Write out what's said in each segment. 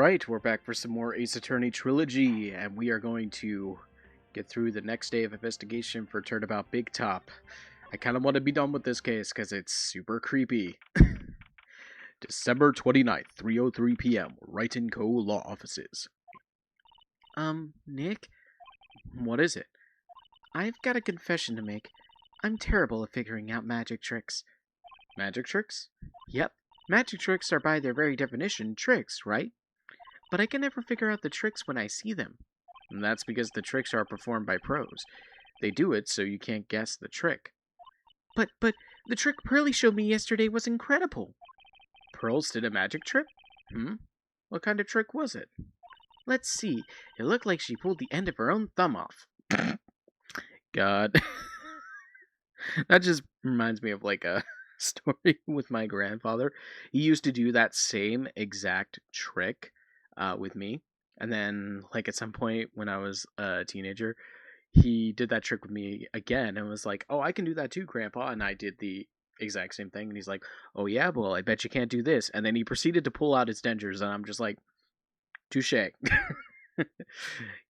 Alright, we're back for some more Ace Attorney Trilogy, and we are going to get through the next day of investigation for Turnabout Big Top. I kind of want to be done with this case because it's super creepy. December 29th, 3:03 p.m., Wright & Co. Law Offices. Nick? What is it? I've got a confession to make. I'm terrible at figuring out magic tricks. Magic tricks? Yep, magic tricks are by their very definition tricks, right? But I can never figure out the tricks when I see them. And that's because the tricks are performed by pros. They do it so you can't guess the trick. But the trick Pearlie showed me yesterday was incredible. Pearls did a magic trick? What kind of trick was it? Let's see. It looked like she pulled the end of her own thumb off. God. That just reminds me of like a story with my grandfather. He used to do that same exact trick with me. And then, like, at some point when I was a teenager, he did that trick with me again and was like, "Oh, I can do that too, Grandpa." And I did the exact same thing. And he's like, "Oh, yeah, well, I bet you can't do this." And then he proceeded to pull out his dentures. And I'm just like, touche.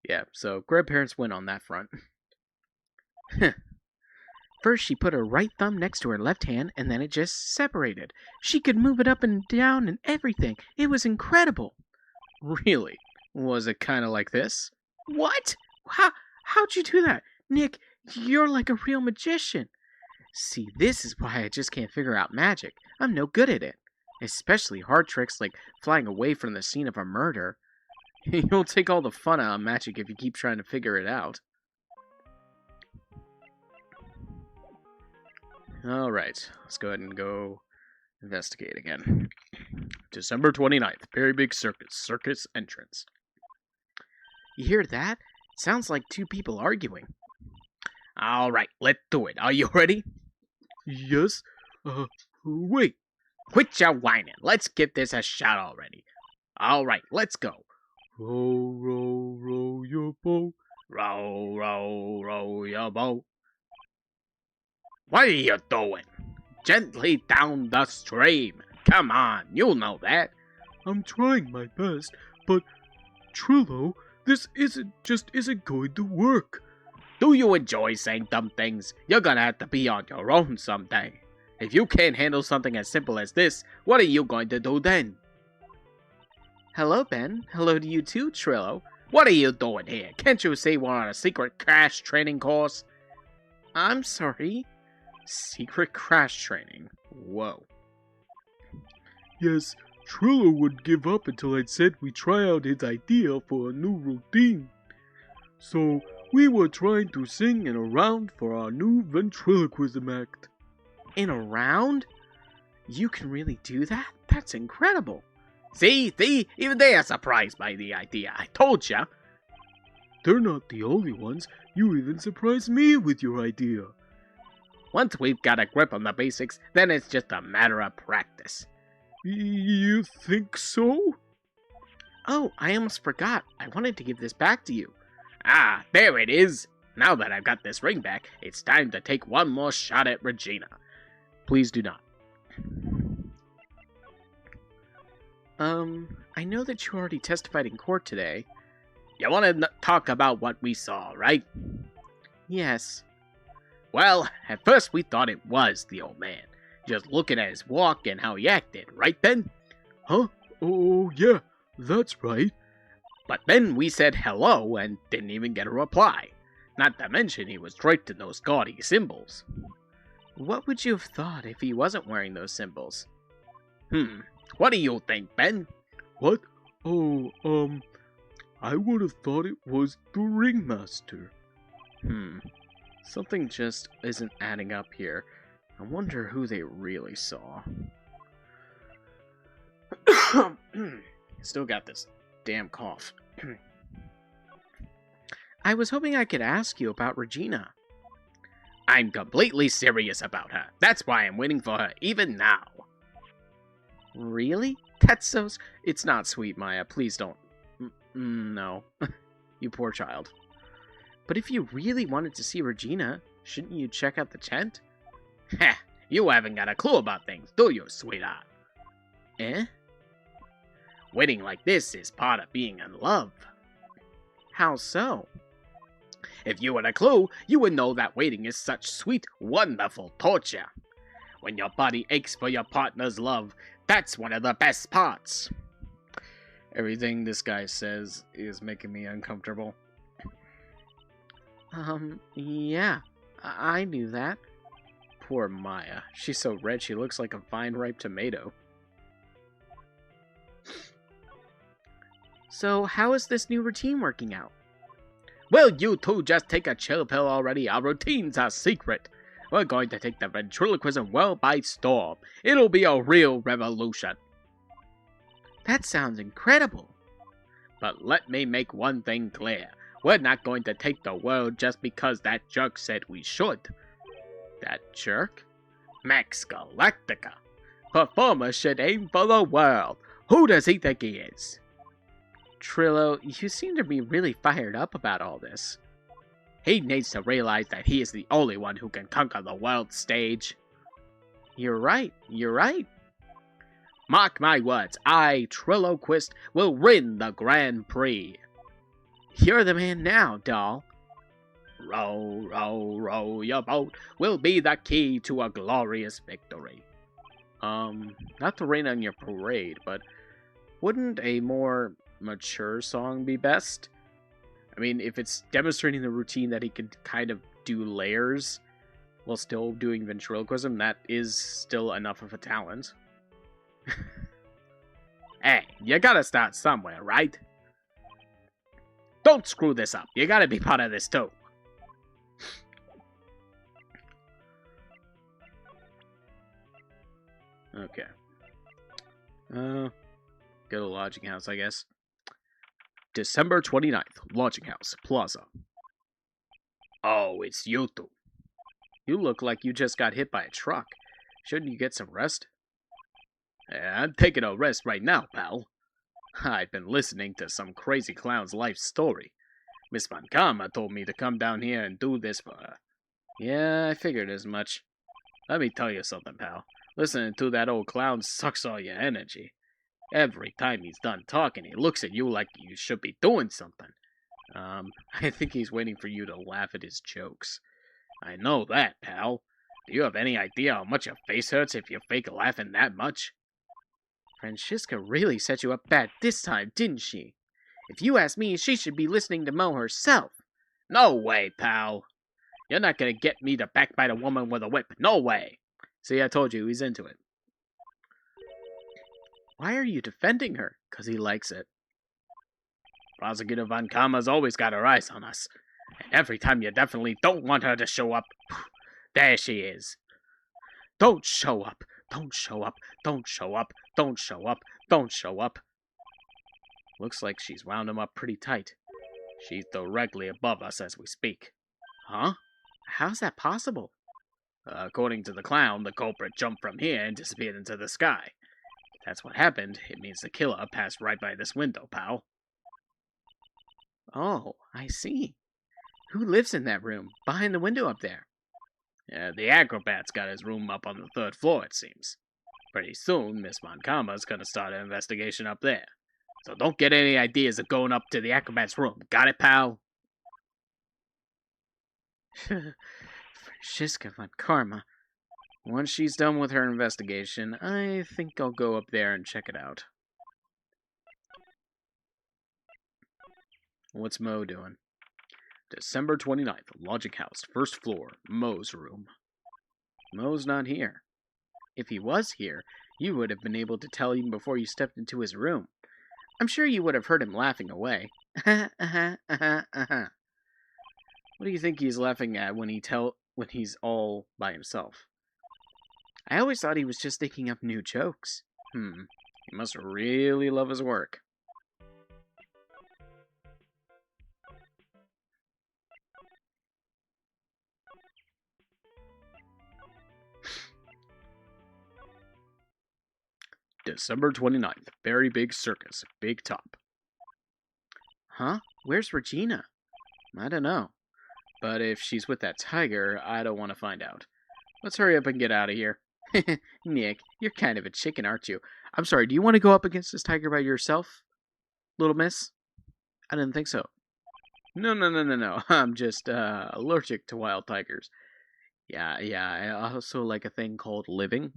Yeah, so grandparents win on that front. First, she put her right thumb next to her left hand, and then it just separated. She could move it up and down and everything. It was incredible. Really? Was it kind of like this? What? How'd you do that? Nick, you're like a real magician. See, this is why I just can't figure out magic. I'm no good at it. Especially hard tricks like flying away from the scene of a murder. You'll take all the fun out of magic if you keep trying to figure it out. Alright, let's go ahead and go investigate again. December 29th, Very Big Circus entrance. You hear that? Sounds like two people arguing. Alright, let's do it. Are you ready? Yes. Wait. Quit your whining. Let's give this a shot already. Alright, let's go. Row, row, row your boat. Row, row, row your boat. What are you doing? Gently down the stream. Come on, you'll know that. I'm trying my best, but Trillo, this isn't going to work. Do you enjoy saying dumb things? You're gonna have to be on your own someday. If you can't handle something as simple as this, what are you going to do then? Hello, Ben. Hello to you too, Trillo. What are you doing here? Can't you see we're on a secret crash training course? I'm sorry. Secret crash training? Whoa. Yes, Trillo would give up until I'd said we try out his idea for a new routine. So, we were trying to sing in a round for our new ventriloquism act. In a round? You can really do that? That's incredible. See, even they are surprised by the idea. I told ya. They're not the only ones. You even surprised me with your idea. Once we've got a grip on the basics, then it's just a matter of practice. You think so? Oh, I almost forgot. I wanted to give this back to you. Ah, there it is. Now that I've got this ring back, it's time to take one more shot at Regina. Please do not. I know that you already testified in court today. You want to talk about what we saw, right? Yes. Well, at first we thought it was the old man. Just looking at his walk and how he acted, right then? Huh? Oh, yeah, that's right. But then we said hello and didn't even get a reply. Not to mention he was draped in those gaudy symbols. What would you have thought if he wasn't wearing those symbols? What do you think, Ben? What? Oh, I would have thought it was the ringmaster. Something just isn't adding up here. I wonder who they really saw. Still got this damn cough. I was hoping I could ask you about Regina. I'm completely serious about her. That's why I'm waiting for her even now. Really? That's so... It's not sweet, Maya. Please don't. No. You poor child. But if you really wanted to see Regina, shouldn't you check out the tent? You haven't got a clue about things, do you, sweetheart? Eh? Waiting like this is part of being in love. How so? If you had a clue, you would know that waiting is such sweet, wonderful torture. When your body aches for your partner's love, that's one of the best parts. Everything this guy says is making me uncomfortable. Yeah, I knew that. Poor Maya. She's so red she looks like a fine ripe tomato. So, how is this new routine working out? Well, you two just take a chill pill already. Our routine's a secret. We're going to take the ventriloquism world by storm. It'll be a real revolution. That sounds incredible. But let me make one thing clear. We're not going to take the world just because that jerk said we should. That jerk? Max Galactica. Performer should aim for the world. Who does he think he is? Trilo, you seem to be really fired up about all this. He needs to realize that he is the only one who can conquer the world stage. You're right. Mark my words, I, Triloquist, will win the Grand Prix. You're the man now, doll. Row, row, row your boat will be the key to a glorious victory. Not to rain on your parade, but wouldn't a more mature song be best? I mean, if it's demonstrating the routine that he could kind of do layers while still doing ventriloquism, that is still enough of a talent. Hey, you gotta start somewhere, right? Don't screw this up. You gotta be part of this too. Okay. Go to Lodging House, I guess. December 29th, Lodging House, Plaza. Oh, it's you two. You look like you just got hit by a truck. Shouldn't you get some rest? Yeah, I'm taking a rest right now, pal. I've been listening to some crazy clown's life story. Miss Van Kama told me to come down here and do this for her. Yeah, I figured as much. Let me tell you something, pal. Listening to that old clown sucks all your energy. Every time he's done talking, he looks at you like you should be doing something. I think he's waiting for you to laugh at his jokes. I know that, pal. Do you have any idea how much your face hurts if you fake laughing that much? Francisca really set you up bad this time, didn't she? If you ask me, she should be listening to Mo herself. No way, pal. You're not gonna get me to backbite a woman with a whip. No way. See, I told you, he's into it. Why are you defending her? 'Cause he likes it. Prosecutor Van Kama's always got her eyes on us. And every time you definitely don't want her to show up, there she is. Don't show up. Don't show up. Don't show up. Don't show up. Don't show up. Looks like she's wound him up pretty tight. She's directly above us as we speak. Huh? How's that possible? According to the clown, the culprit jumped from here and disappeared into the sky. If that's what happened, it means the killer passed right by this window, pal. Oh, I see. Who lives in that room, behind the window up there? The acrobat's got his room up on the 3rd floor, it seems. Pretty soon, Miss Van Kama's gonna start an investigation up there. So don't get any ideas of going up to the acrobat's room. Got it, pal? Francisca Van Karma. Once she's done with her investigation, I think I'll go up there and check it out. What's Mo doing? December 29th, Lodging House, 1st floor, Mo's room. Mo's not here. If he was here, you would have been able to tell even before you stepped into his room. I'm sure you would have heard him laughing away. What do you think he's laughing at when he's all by himself? I always thought he was just thinking up new jokes. He must really love his work. December 29th, Very Big Circus, Big Top. Huh? Where's Regina? I don't know. But if she's with that tiger, I don't want to find out. Let's hurry up and get out of here. Nick, you're kind of a chicken, aren't you? I'm sorry, do you want to go up against this tiger by yourself, little miss? I didn't think so. No. I'm just allergic to wild tigers. Yeah. I also like a thing called living.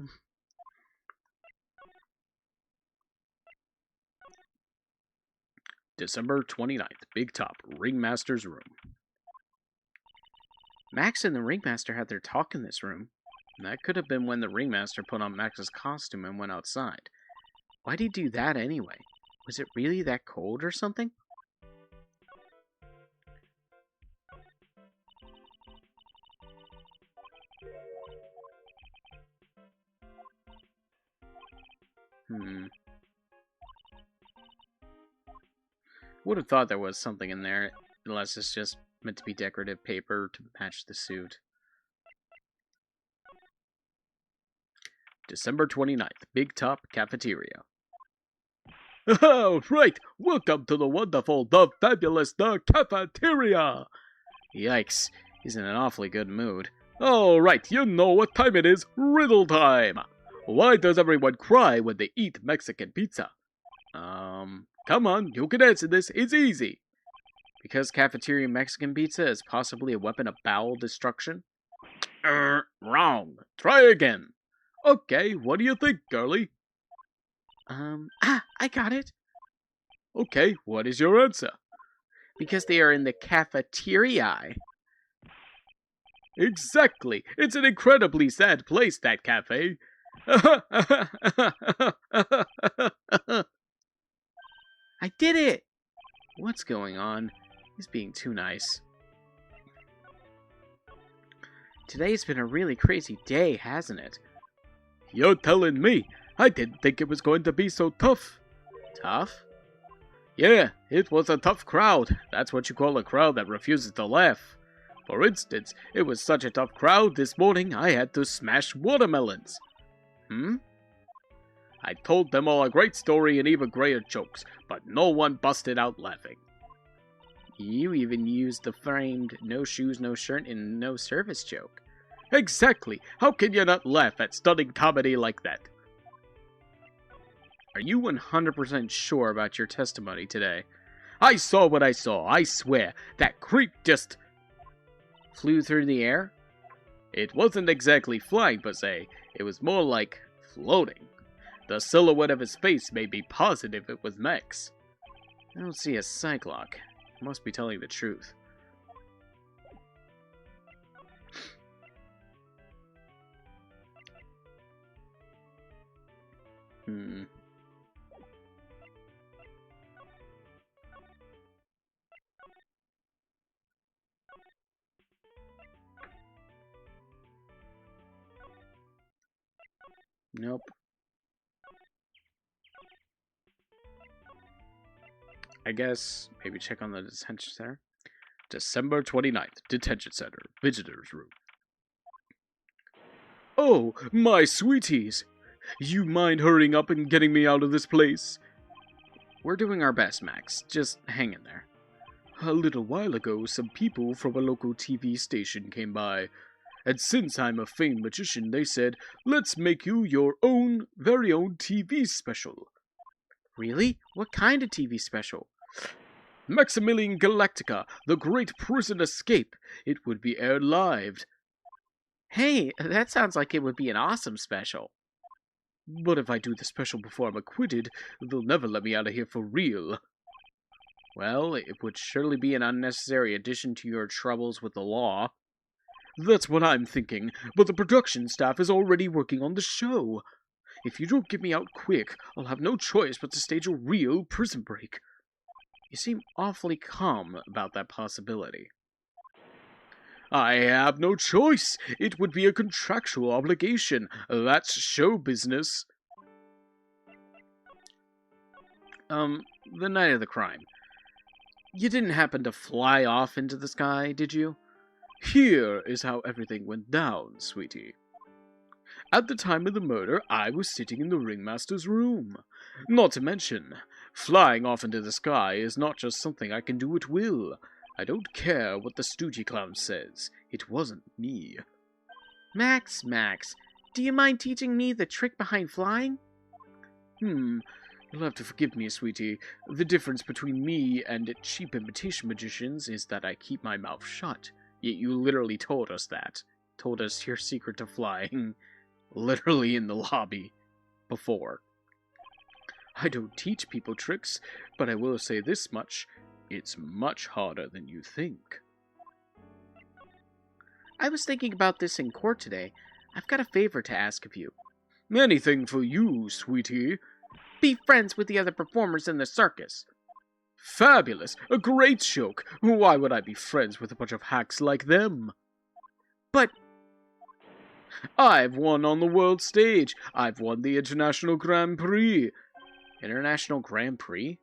December 29th, Big Top, Ringmaster's room. Max and the ringmaster had their talk in this room. That could have been when the ringmaster put on Max's costume and went outside. Why'd he do that anyway? Was it really that cold or something? Would have thought there was something in there, unless it's just meant to be decorative paper to match the suit. December 29th, Big Top Cafeteria. Oh, right! Welcome to the wonderful, the fabulous, the cafeteria! Yikes, he's in an awfully good mood. All right, you know what time it is. Riddle time! Why does everyone cry when they eat Mexican pizza? Come on, you can answer this. It's easy. Because cafeteria Mexican pizza is possibly a weapon of bowel destruction? Wrong. Try again. Okay, what do you think, girlie? I got it. Okay, what is your answer? Because they are in the cafeteria. Exactly. It's an incredibly sad place, that cafe. I did it! What's going on? He's being too nice. Today's been a really crazy day, hasn't it? You're telling me. I didn't think it was going to be so tough. Tough? Yeah, it was a tough crowd. That's what you call a crowd that refuses to laugh. For instance, it was such a tough crowd this morning I had to smash watermelons. I told them all a great story and even greater jokes, but no one busted out laughing. You even used the framed no shoes, no shirt, and no service joke. Exactly. How can you not laugh at stunning comedy like that? Are you 100% sure about your testimony today? I saw what I saw, I swear. That creep just flew through the air? It wasn't exactly flying per se. It was more like floating. The silhouette of his face made me positive it was Max. I don't see a Cyclock. Must be telling the truth. Nope. I guess maybe check on the detention center. December 29th, Detention Center, Visitors Room. Oh, my sweeties! You mind hurrying up and getting me out of this place? We're doing our best, Max. Just hang in there. A little while ago, some people from a local TV station came by. And since I'm a famed magician, they said, let's make you your own, very own TV special. Really? What kind of TV special? Maximilian Galactica, the Great Prison Escape. It would be aired live. Hey, that sounds like it would be an awesome special. But if I do the special before I'm acquitted, they'll never let me out of here for real. Well, it would surely be an unnecessary addition to your troubles with the law. That's what I'm thinking, but the production staff is already working on the show. If you don't get me out quick, I'll have no choice but to stage a real prison break. You seem awfully calm about that possibility. I have no choice. It would be a contractual obligation. That's show business. The night of the crime. You didn't happen to fly off into the sky, did you? Here is how everything went down, sweetie. At the time of the murder, I was sitting in the ringmaster's room. Not to mention, flying off into the sky is not just something I can do at will. I don't care what the stoogie clown says. It wasn't me. Max, do you mind teaching me the trick behind flying? You'll have to forgive me, sweetie. The difference between me and cheap imitation magicians is that I keep my mouth shut. Yet you literally told us that. Told us your secret to flying. Literally in the lobby. Before. I don't teach people tricks, but I will say this much. It's much harder than you think. I was thinking about this in court today. I've got a favor to ask of you. Anything for you, sweetie. Be friends with the other performers in the circus. Fabulous! A great joke! Why would I be friends with a bunch of hacks like them? But I've won on the world stage. I've won the International Grand Prix. International Grand Prix?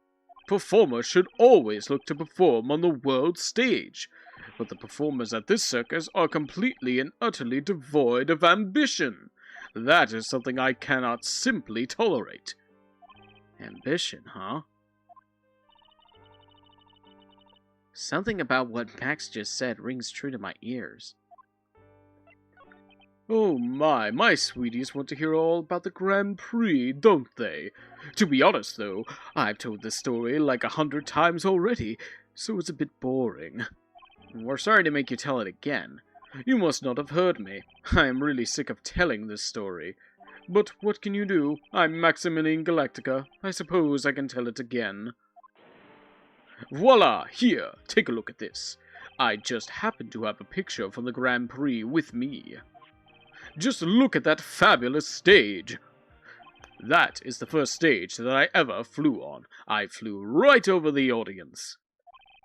Performers should always look to perform on the world stage. But the performers at this circus are completely and utterly devoid of ambition. That is something I cannot simply tolerate. Ambition, huh? Something about what Max just said rings true to my ears. Oh my sweeties want to hear all about the Grand Prix, don't they? To be honest, though, I've told this story like 100 times already, so it's a bit boring. We're sorry to make you tell it again. You must not have heard me. I am really sick of telling this story. But what can you do? I'm Maximilian Galactica. I suppose I can tell it again. Voila! Here, take a look at this. I just happen to have a picture from the Grand Prix with me. Just look at that fabulous stage. That is the first stage that I ever flew on. I flew right over the audience.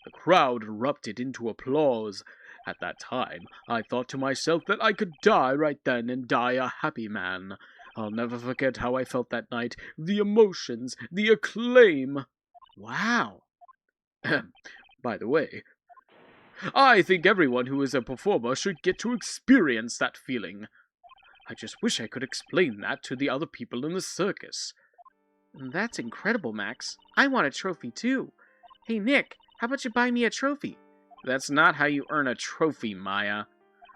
The crowd erupted into applause. At that time, I thought to myself that I could die right then and die a happy man. I'll never forget how I felt that night. The emotions, the acclaim. Wow. By the way, I think everyone who is a performer should get to experience that feeling. I just wish I could explain that to the other people in the circus. That's incredible, Max. I want a trophy too. Hey, Nick, how about you buy me a trophy? That's not how you earn a trophy, Maya.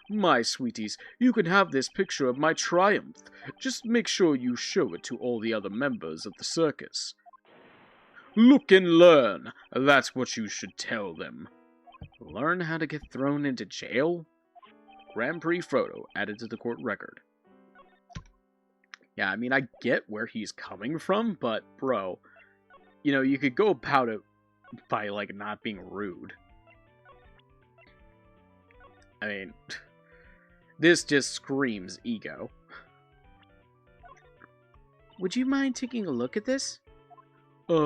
My sweeties, you can have this picture of my triumph. Just make sure you show it to all the other members of the circus. Look and learn. That's what you should tell them. Learn how to get thrown into jail? Grand Prix photo added to the court record. Yeah, I mean, I get where he's coming from, but, bro, you know, you could go about it by, like, not being rude. I mean, this just screams ego. Would you mind taking a look at this? Is...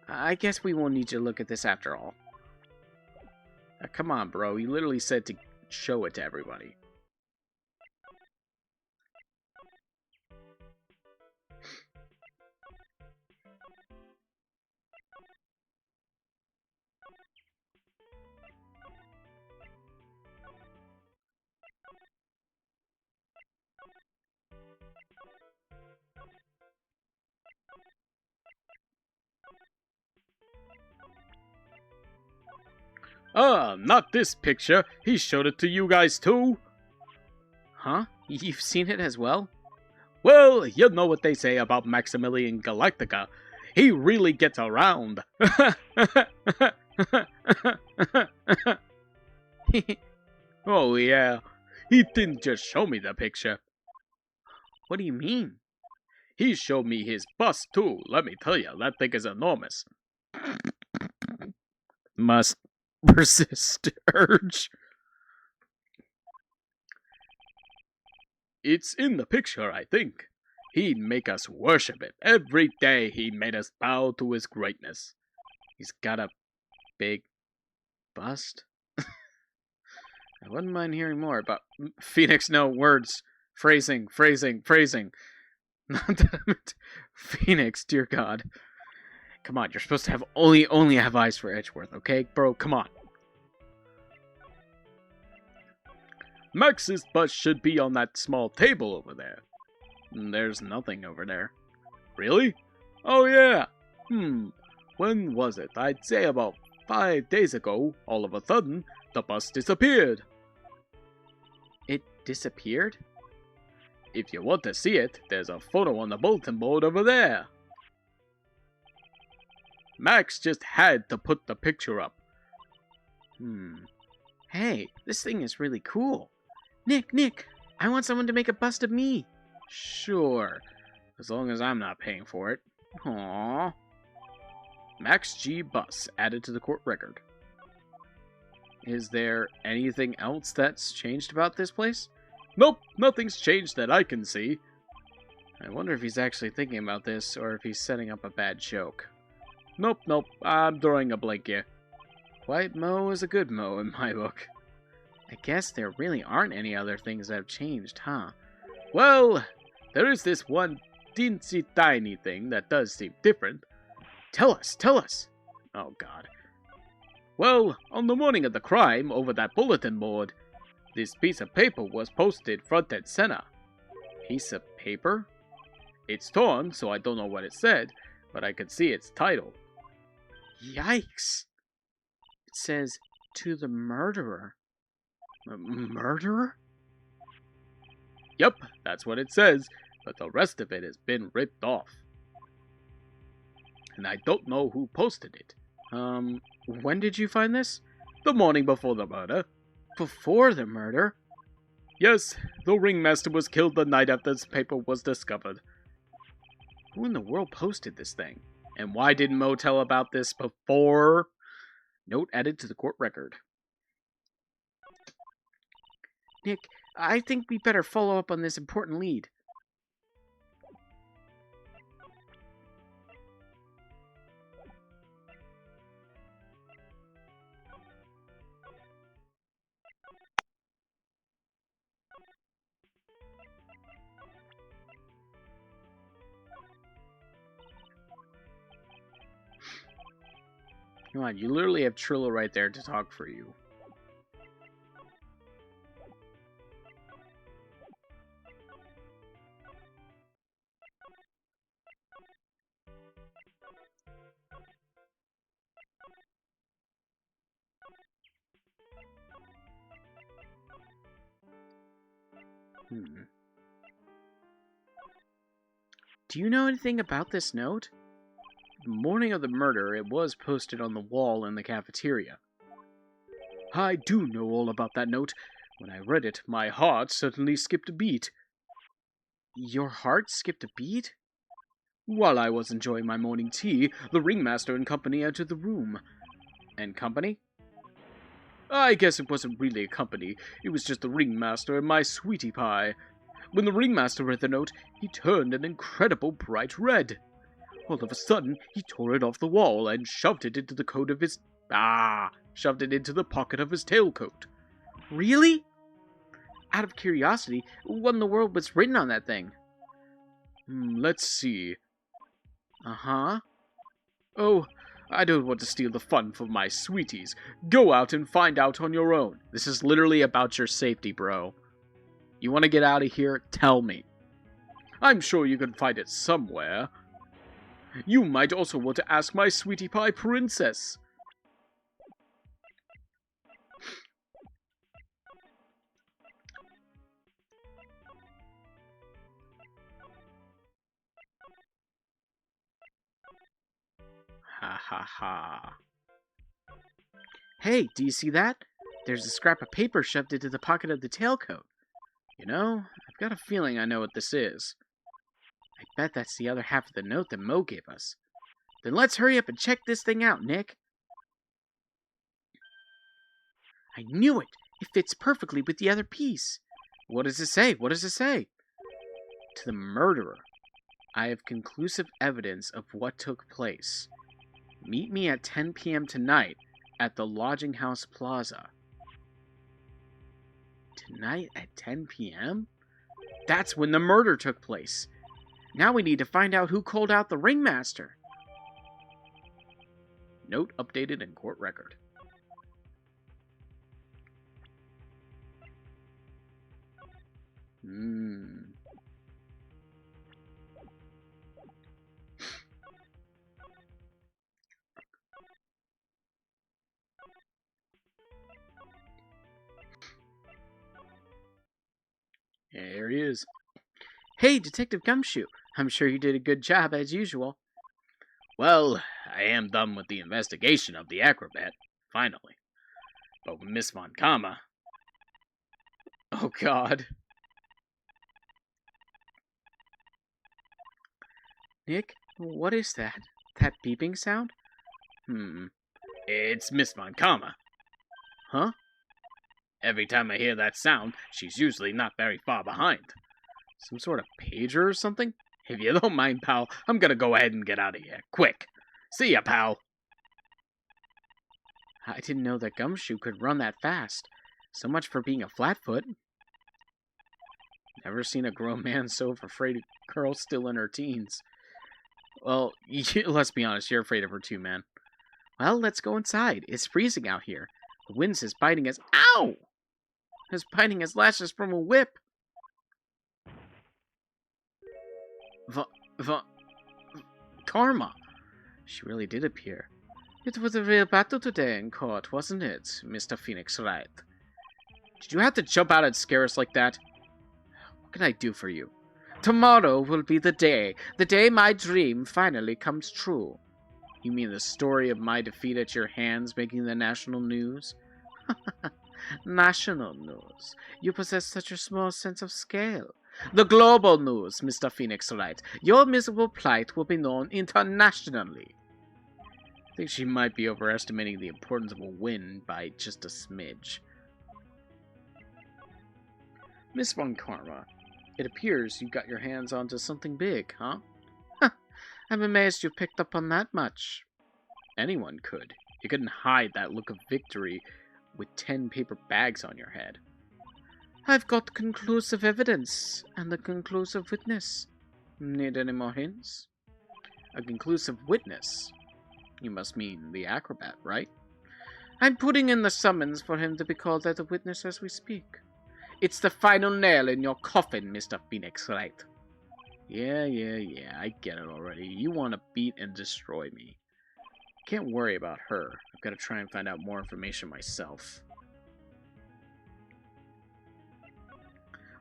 I guess we won't need to look at this after all. Come on, bro. You literally said to show it to everybody. Not this picture. He showed it to you guys too. Huh? You've seen it as well? Well, you know what they say about Maximilian Galactica. He really gets around. Oh yeah. He didn't just show me the picture. What do you mean? He showed me his bust too. Let me tell you, that thing is enormous. Must persist urge. It's in the picture, I think. He'd make us worship it. Every day he made us bow to his greatness. He's got a big bust? I wouldn't mind hearing more about Phoenix. No, words. Phrasing. Not that I meant Phoenix, dear God. Come on, you're supposed to have only have eyes for Edgeworth, okay? Bro, come on. Max's bust should be on that small table over there. There's nothing over there. Really? Oh yeah. When was it? I'd say about 5 days ago, all of a sudden, the bust disappeared. disappeared? If you want to see it, there's a photo on the bulletin board over there. Max just had to put the picture up. Hey, this thing is really cool. Nick, I want someone to make a bust of me. Sure, as long as I'm not paying for it. Aww. Max G. Bus added to the court record. Is there anything else that's changed about this place? Nope, nothing's changed that I can see. I wonder if he's actually thinking about this, or if he's setting up a bad joke. Nope, I'm throwing a blank here. White Mo is a good Mo in my book. I guess there really aren't any other things that have changed, huh? Well, there is this one teensy tiny thing that does seem different. Tell us! Oh god. Well, on the morning of the crime, over that bulletin board, this piece of paper was posted front and center. Piece of paper? It's torn, so I don't know what it said, but I could see its title. Yikes! It says, "To the murderer." Murderer? Yep, that's what it says, but the rest of it has been ripped off. And I don't know who posted it. When did you find this? The morning before the murder. Before the murder? Yes, the ringmaster was killed the night after this paper was discovered. Who in the world posted this thing? And why didn't Mo tell about this before? Note added to the court record. Nick, I think we better follow up on this important lead. Come on, you literally have Trillo right there to talk for you. Do you know anything about this note? The morning of the murder, it was posted on the wall in the cafeteria. I do know all about that note. When I read it, my heart certainly skipped a beat. Your heart skipped a beat? While I was enjoying my morning tea, the ringmaster and company entered the room. And company? I guess it wasn't really a company. It was just the ringmaster and my sweetie pie. When the ringmaster read the note, he turned an incredible bright red. All of a sudden, he tore it off the wall and shoved it into the pocket of his tailcoat. Really? Out of curiosity, what in the world was written on that thing? Let's see. Uh-huh. Oh, I don't want to steal the fun from my sweeties. Go out and find out on your own. This is literally about your safety, bro. You want to get out of here? Tell me. I'm sure you can find it somewhere. You might also want to ask my sweetie pie princess. Ha ha ha. Hey, do you see that? There's a scrap of paper shoved into the pocket of the tailcoat. You know, I've got a feeling I know what this is. I bet that's the other half of the note that Mo gave us. Then let's hurry up and check this thing out, Nick. I knew it! It fits perfectly with the other piece. What does it say? What does it say? To the murderer. I have conclusive evidence of what took place. Meet me at 10 p.m. tonight at the Lodging House Plaza. Tonight at 10 p.m.? That's when the murder took place. Now we need to find out who called out the ringmaster. Note updated in court record. Hey, Detective Gumshoe. I'm sure you did a good job as usual. Well, I am done with the investigation of the acrobat, finally. But with Miss Von Kama... Oh, God. Nick, what is that? That beeping sound? It's Miss Von Kama. Huh? Every time I hear that sound, she's usually not very far behind. Some sort of pager or something? If you don't mind, pal, I'm gonna go ahead and get out of here. Quick. See ya, pal. I didn't know that Gumshoe could run that fast. So much for being a flatfoot. Never seen a grown man so afraid of girl still in her teens. Well, let's be honest, you're afraid of her too, man. Well, let's go inside. It's freezing out here. The wind is biting us. Ow! It's biting us lashes from a whip. Karma! She really did appear. It was a real battle today in court, wasn't it, Mr. Phoenix Wright? Did you have to jump out and scare us like that? What can I do for you? Tomorrow will be the day my dream finally comes true. You mean the story of my defeat at your hands making the national news? National news. You possess such a small sense of scale. The global news, Mr. Phoenix Wright. Your miserable plight will be known internationally. I think she might be overestimating the importance of a win by just a smidge. Miss Von Karma, it appears you got your hands onto something big, huh? I'm amazed you picked up on that much. Anyone could. You couldn't hide that look of victory with 10 paper bags on your head. I've got conclusive evidence and a conclusive witness. Need any more hints? A conclusive witness? You must mean the acrobat, right? I'm putting in the summons for him to be called as a witness as we speak. It's the final nail in your coffin, Mr. Phoenix Wright. Yeah, I get it already. You want to beat and destroy me. Can't worry about her. I've got to try and find out more information myself.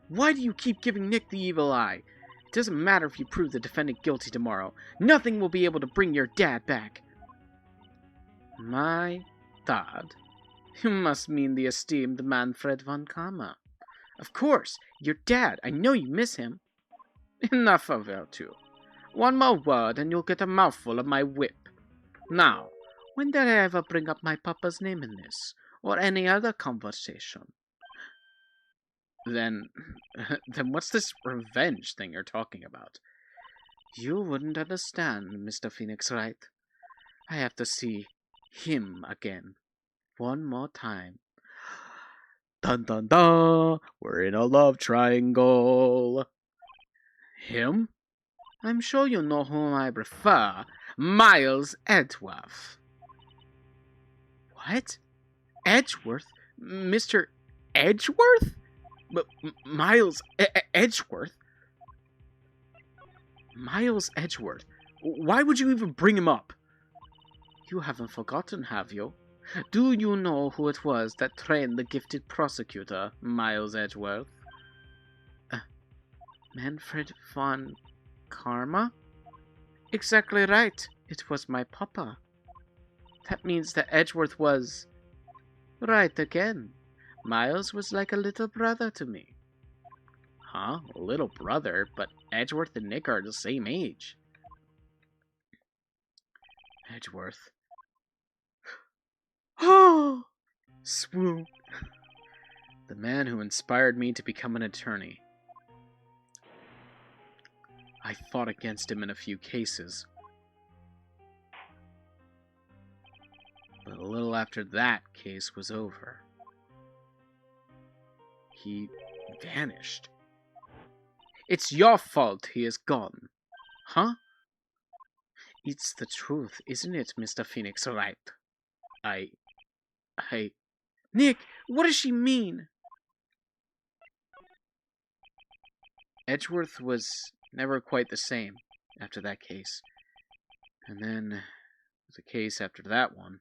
Why do you keep giving Nick the evil eye? It doesn't matter if you prove the defendant guilty tomorrow. Nothing will be able to bring your dad back. My dad? You must mean the esteemed Manfred von Kama. Of course, your dad. I know you miss him. Enough of you two. One more word and you'll get a mouthful of my whip. Now, when did I ever bring up my papa's name in this, or any other conversation? Then what's this revenge thing you're talking about? You wouldn't understand, Mr. Phoenix Wright. I have to see him again. One more time. Dun dun dun! We're in a love triangle. Him? I'm sure you know whom I prefer. Miles Edgeworth. What? Edgeworth? Mr. Edgeworth? Miles Edgeworth? Miles Edgeworth? Why would you even bring him up? You haven't forgotten, have you? Do you know who it was that trained the gifted prosecutor, Miles Edgeworth? Manfred von Karma? Exactly right. It was my papa. That means that Edgeworth was... right again. Miles was like a little brother to me. Huh? A little brother? But Edgeworth and Nick are the same age. Edgeworth. Oh! Swoon. The man who inspired me to become an attorney. I fought against him in a few cases. But a little after that case was over, he vanished. It's your fault he is gone. Huh? It's the truth, isn't it, Mr. Phoenix Wright? Nick, what does she mean? Edgeworth was never quite the same after that case. And then the case after that one.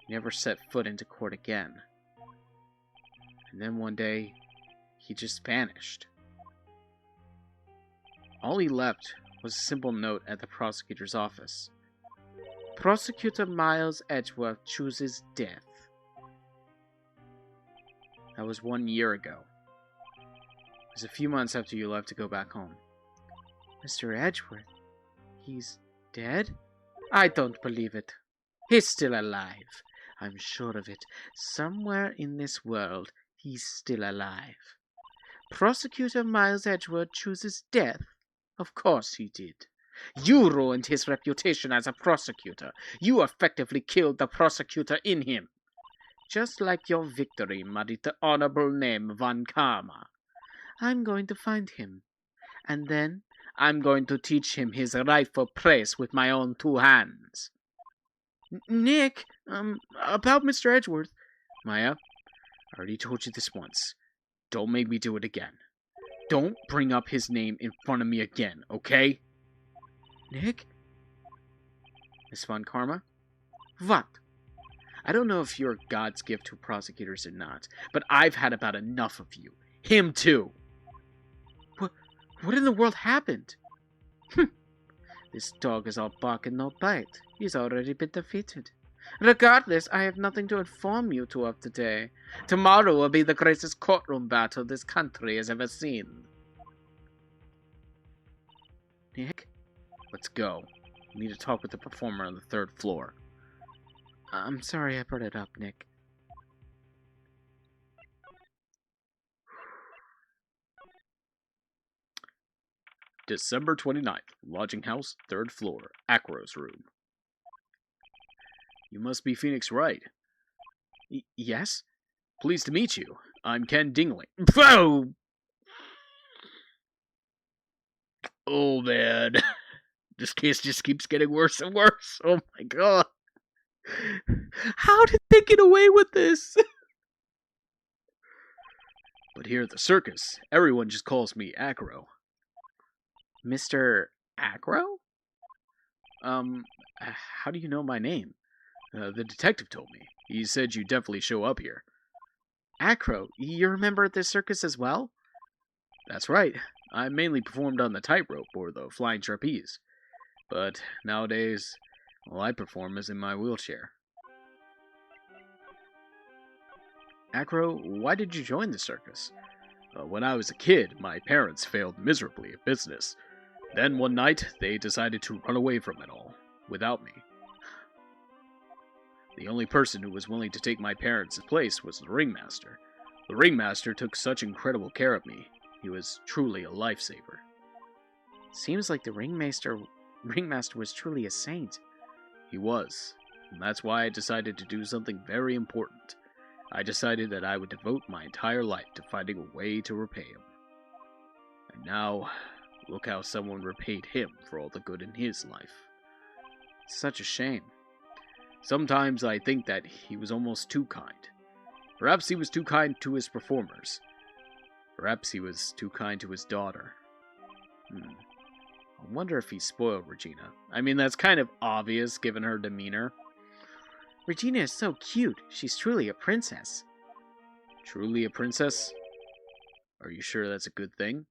He never set foot into court again. And then one day, he just vanished. All he left was a simple note at the prosecutor's office. Prosecutor Miles Edgeworth chooses death. That was 1 year ago. It was a few months after you left to go back home. Mr. Edgeworth? He's dead? I don't believe it. He's still alive. I'm sure of it. Somewhere in this world, he's still alive. Prosecutor Miles Edgeworth chooses death? Of course he did. You ruined his reputation as a prosecutor. You effectively killed the prosecutor in him. Just like your victory muddied the honorable name Von Karma. I'm going to find him. And then I'm going to teach him his rightful place with my own 2 hands. Nick, about Mr. Edgeworth. Maya, I already told you this once. Don't make me do it again. Don't bring up his name in front of me again, okay? Nick? Miss Von Karma? What? I don't know if you're God's gift to prosecutors or not, but I've had about enough of you. Him too. What in the world happened? This dog is all bark and no bite. He's already been defeated. Regardless, I have nothing to inform you two of today. Tomorrow will be the greatest courtroom battle this country has ever seen. Nick? Let's go. We need to talk with the performer on the 3rd floor. I'm sorry I brought it up, Nick. December 29th, lodging house, 3rd floor, Acro's room. You must be Phoenix Wright. Yes? Pleased to meet you. I'm Ken Dingling. Whoa! Oh, man. This case just keeps getting worse and worse. Oh, my God. How did they get away with this? But here at the circus, everyone just calls me Acro. Mr. Acro? How do you know my name? The detective told me. He said you definitely show up here. Acro, you remember at this circus as well? That's right. I mainly performed on the tightrope or the flying trapeze. But nowadays, all I perform is in my wheelchair. Acro, why did you join the circus? When I was a kid, my parents failed miserably at business. Then one night, they decided to run away from it all, without me. The only person who was willing to take my parents' place was the ringmaster. The ringmaster took such incredible care of me. He was truly a lifesaver. Seems like the ringmaster was truly a saint. He was, and that's why I decided to do something very important. I decided that I would devote my entire life to finding a way to repay him. And now, look how someone repaid him for all the good in his life. Such a shame. Sometimes I think that he was almost too kind. Perhaps he was too kind to his performers. Perhaps he was too kind to his daughter. I wonder if he spoiled Regina. I mean, that's kind of obvious given her demeanor. Regina is so cute. She's truly a princess. Truly a princess? Are you sure that's a good thing?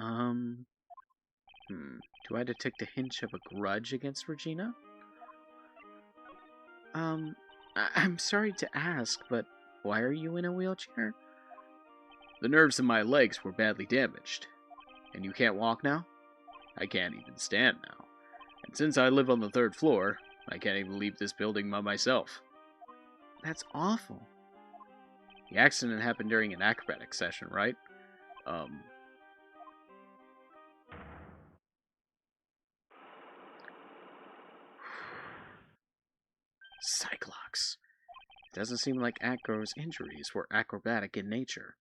Do I detect a hint of a grudge against Regina? I'm sorry to ask, but why are you in a wheelchair? The nerves in my legs were badly damaged. And you can't walk now? I can't even stand now. And since I live on the 3rd floor, I can't even leave this building by myself. That's awful. The accident happened during an acrobatic session, right? Cyclops. It doesn't seem like Acro's injuries were acrobatic in nature.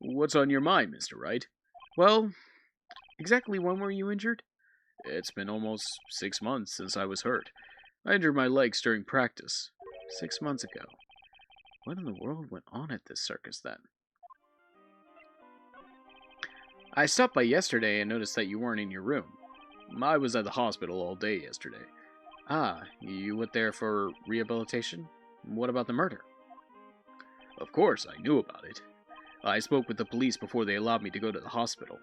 What's on your mind, Mr. Wright? Well, exactly when were you injured? It's been almost 6 months since I was hurt. I injured my legs during practice. 6 months ago. What in the world went on at this circus then? I stopped by yesterday and noticed that you weren't in your room. I was at the hospital all day yesterday. Ah, you went there for rehabilitation? What about the murder? Of course, I knew about it. I spoke with the police before they allowed me to go to the hospital.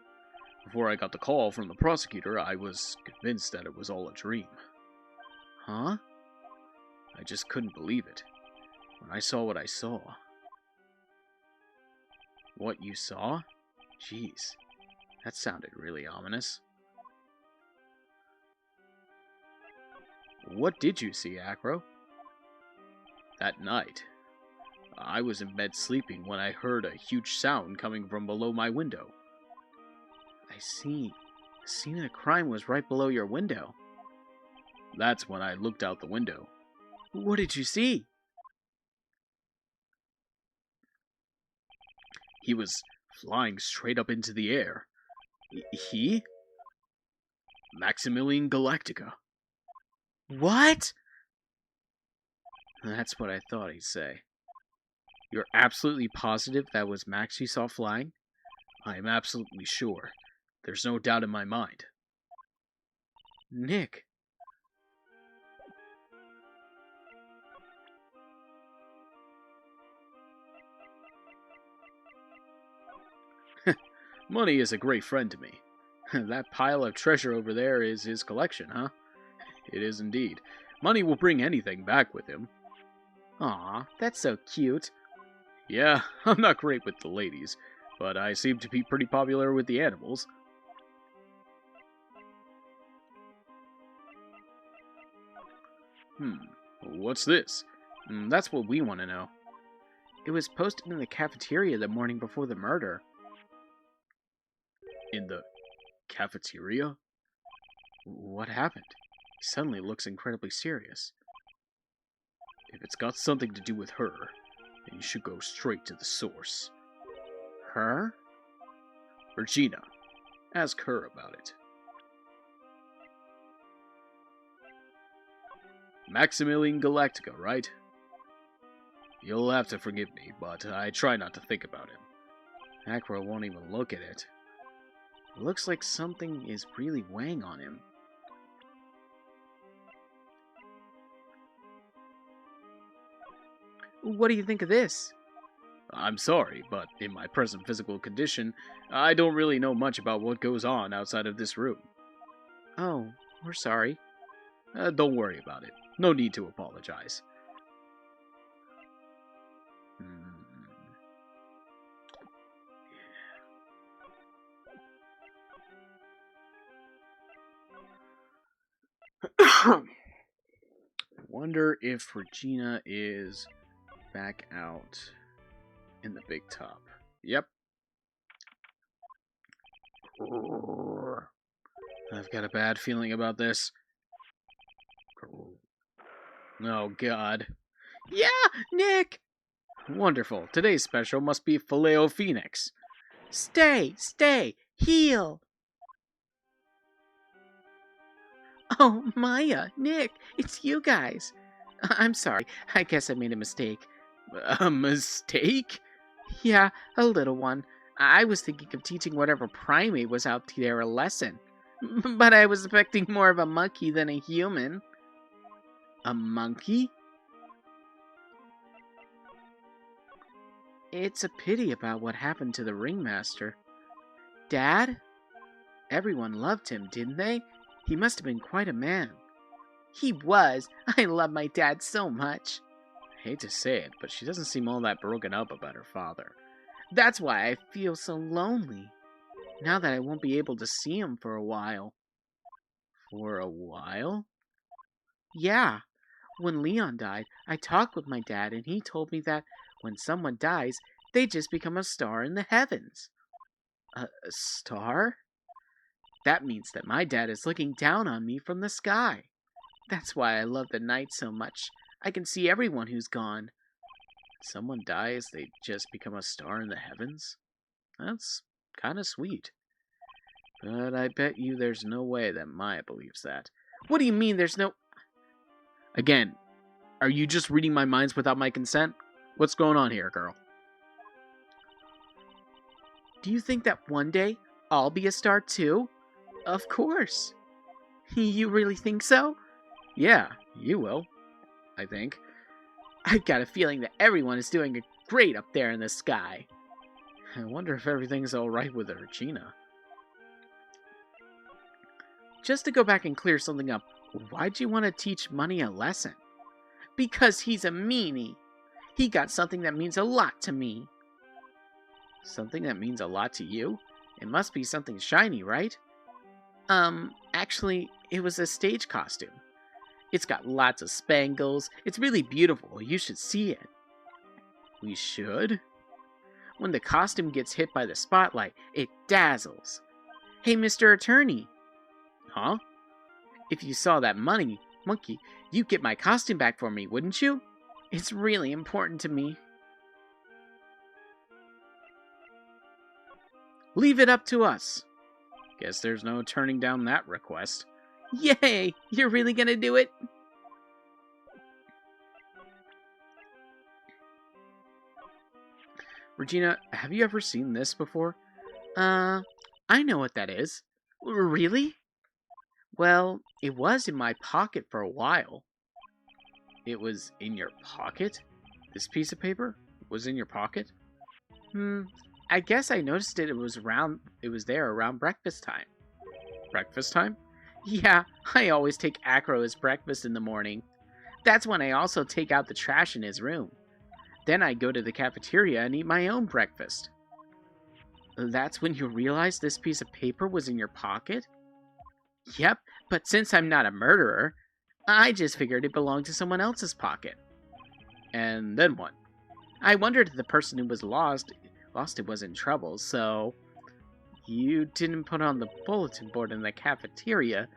Before I got the call from the prosecutor, I was convinced that it was all a dream. Huh? I just couldn't believe it. When I saw what I saw. What you saw? Jeez, that sounded really ominous. What did you see, Acro? That night, I was in bed sleeping when I heard a huge sound coming from below my window. I see. The scene of the crime was right below your window. That's when I looked out the window. What did you see? He was flying straight up into the air. He? Maximilian Galactica. What? That's what I thought he'd say. You're absolutely positive that was Max you saw flying? I am absolutely sure. There's no doubt in my mind. Nick. Money is a great friend to me. That pile of treasure over there is his collection, huh? It is indeed. Money will bring anything back with him. Aw, that's so cute. Yeah, I'm not great with the ladies, but I seem to be pretty popular with the animals. What's this? That's what we want to know. It was posted in the cafeteria the morning before the murder. In the cafeteria? What happened? He suddenly looks incredibly serious. If it's got something to do with her, then you should go straight to the source. Her? Regina. Ask her about it. Maximilian Galactica, right? You'll have to forgive me, but I try not to think about him. Acro won't even look at it. It looks like something is really weighing on him. What do you think of this? I'm sorry, but in my present physical condition, I don't really know much about what goes on outside of this room. Oh, we're sorry. Don't worry about it. No need to apologize. Wonder if Regina is back out in the big top. Yep. I've got a bad feeling about this. Oh, God. Yeah, Nick! Wonderful. Today's special must be Filet-O-Phoenix. Stay! Heal! Oh, Maya, Nick, it's you guys. I'm sorry. I guess I made a mistake. A mistake? Yeah, a little one. I was thinking of teaching whatever primate was out there a lesson. But I was expecting more of a monkey than a human. A monkey? It's a pity about what happened to the ringmaster. Dad? Everyone loved him, didn't they? He must have been quite a man. He was. I love my dad so much. I hate to say it, but she doesn't seem all that broken up about her father. That's why I feel so lonely. Now that I won't be able to see him for a while. For a while? Yeah. When Leon died, I talked with my dad and he told me that when someone dies, they just become a star in the heavens. A star? That means that my dad is looking down on me from the sky. That's why I love the night so much. I can see everyone who's gone. When someone dies, they just become a star in the heavens? That's kind of sweet. But I bet you there's no way that Maya believes that. What do you mean there's no... Again, are you just reading my minds without my consent? What's going on here, girl? Do you think that one day I'll be a star too? Of course. You really think so? Yeah, you will. I think. I've got a feeling that everyone is doing great up there in the sky. I wonder if everything's alright with Regina. Just to go back and clear something up, why'd you want to teach Money a lesson? Because he's a meanie. He got something that means a lot to me. Something that means a lot to you? It must be something shiny, right? Actually, it was a stage costume. It's got lots of spangles. It's really beautiful. You should see it. We should? When the costume gets hit by the spotlight, it dazzles. Hey, Mr. Attorney. Huh? If you saw that monkey, you'd get my costume back for me, wouldn't you? It's really important to me. Leave it up to us. Guess there's no turning down that request. Yay! You're really gonna do it? Regina, have you ever seen this before? I know what that is. Really? Well, it was in my pocket for a while. It was in your pocket? This piece of paper was in your pocket? I guess I noticed it was there around breakfast time. Breakfast time? Yeah, I always take Acro as breakfast in the morning. That's when I also take out the trash in his room. Then I go to the cafeteria and eat my own breakfast. That's when you realized this piece of paper was in your pocket? Yep, but since I'm not a murderer, I just figured it belonged to someone else's pocket. And then what? I wondered if the person who was lost it was in trouble, so... You didn't put on the bulletin board in the cafeteria,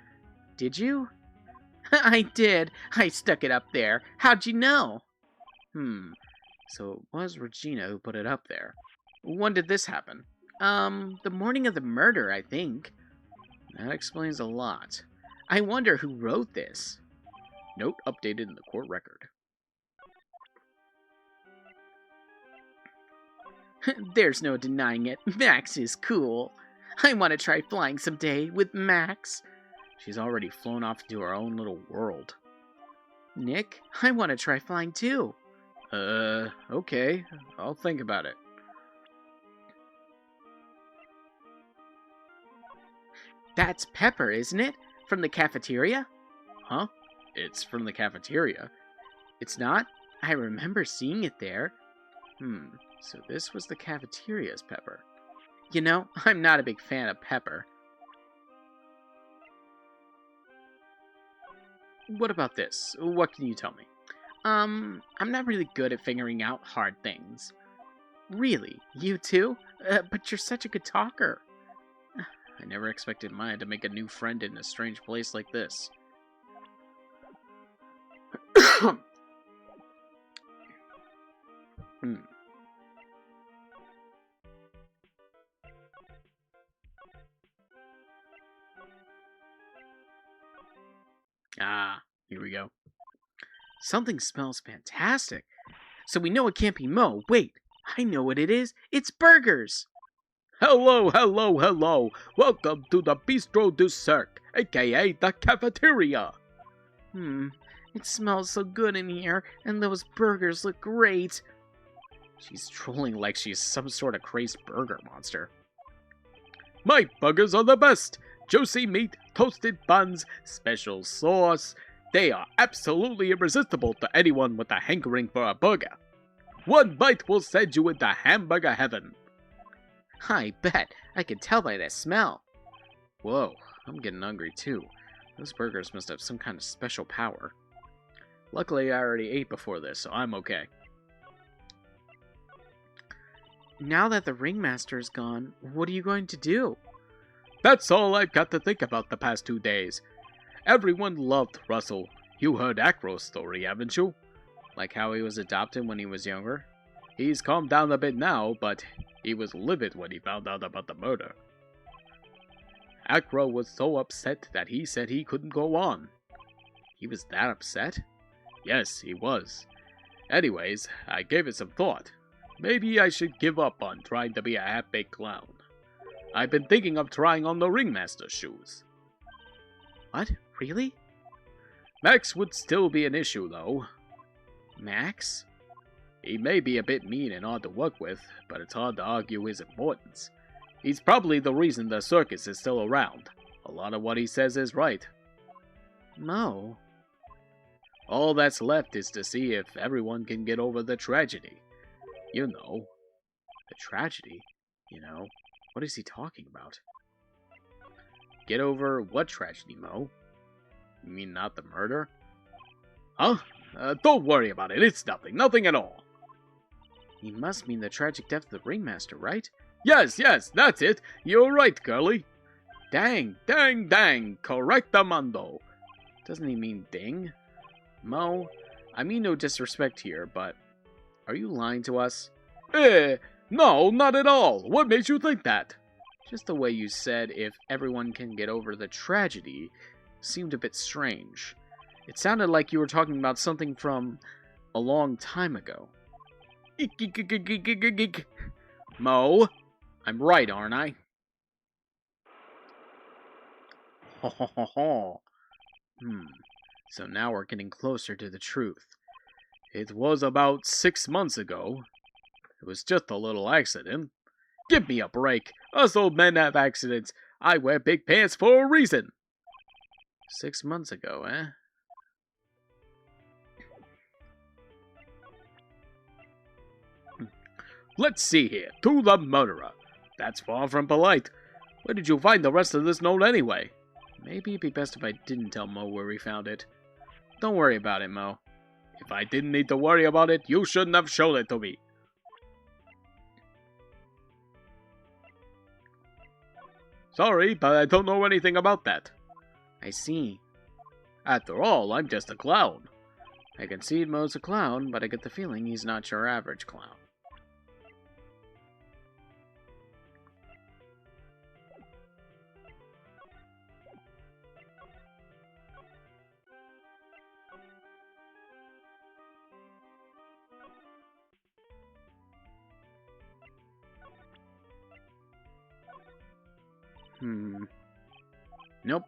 did you? I did. I stuck it up there. How'd you know? So it was Regina who put it up there. When did this happen? The morning of the murder, I think. That explains a lot. I wonder who wrote this. Note updated in the court record. There's no denying it. Max is cool. I want to try flying someday with Max. She's already flown off into her own little world. Nick, I want to try flying too. Okay. I'll think about it. That's Pepper, isn't it? From the cafeteria? Huh? It's from the cafeteria. It's not? I remember seeing it there. So this was the cafeteria's Pepper. You know, I'm not a big fan of Pepper. What about this? What can you tell me? I'm not really good at figuring out hard things. Really? You too? But you're such a good talker. I never expected Maya to make a new friend in a strange place like this. Ah, here we go. Something smells fantastic. So we know it can't be Mo. Wait, I know what it is. It's burgers. Hello, hello, hello. Welcome to the Bistro du Cirque, aka the cafeteria. It smells so good in here, and those burgers look great. She's trolling like she's some sort of crazed burger monster. My burgers are the best. Juicy meat, toasted buns, special sauce. They are absolutely irresistible to anyone with a hankering for a burger. One bite will send you into hamburger heaven. I bet. I can tell by that smell. Whoa, I'm getting hungry too. Those burgers must have some kind of special power. Luckily, I already ate before this, so I'm okay. Now that the ringmaster is gone, what are you going to do? That's all I've got to think about the past 2 days. Everyone loved Russell. You heard Acro's story, haven't you? Like how he was adopted when he was younger? He's calmed down a bit now, but he was livid when he found out about the murder. Acro was so upset that he said he couldn't go on. He was that upset? Yes, he was. Anyways, I gave it some thought. Maybe I should give up on trying to be a half-baked clown. I've been thinking of trying on the ringmaster's shoes. What? Really? Max would still be an issue, though. Max? He may be a bit mean and hard to work with, but it's hard to argue his importance. He's probably the reason the circus is still around. A lot of what he says is right. Mo? All that's left is to see if everyone can get over the tragedy. You know. The tragedy? What is he talking about? Get over what tragedy, Mo? You mean not the murder? Huh? Don't worry about it. It's nothing. Nothing at all. He must mean the tragic death of the ringmaster, right? Yes, that's it. You're right, girlie. Dang, correctamundo. Doesn't he mean ding? Mo, I mean no disrespect here, but are you lying to us? No, not at all. What makes you think that? Just the way you said if everyone can get over the tragedy seemed a bit strange. It sounded like you were talking about something from a long time ago. Mo, I'm right, aren't I? Ho ho ho ho. So now we're getting closer to the truth. It was about 6 months ago. It was just a little accident. Give me a break. Us old men have accidents. I wear big pants for a reason. 6 months ago, eh? Let's see here. To the murderer. That's far from polite. Where did you find the rest of this note anyway? Maybe it'd be best if I didn't tell Mo where we found it. Don't worry about it, Mo. If I didn't need to worry about it, you shouldn't have shown it to me. Sorry, but I don't know anything about that. I see. After all, I'm just a clown. I concede Mo's a clown, but I get the feeling he's not your average clown. Nope.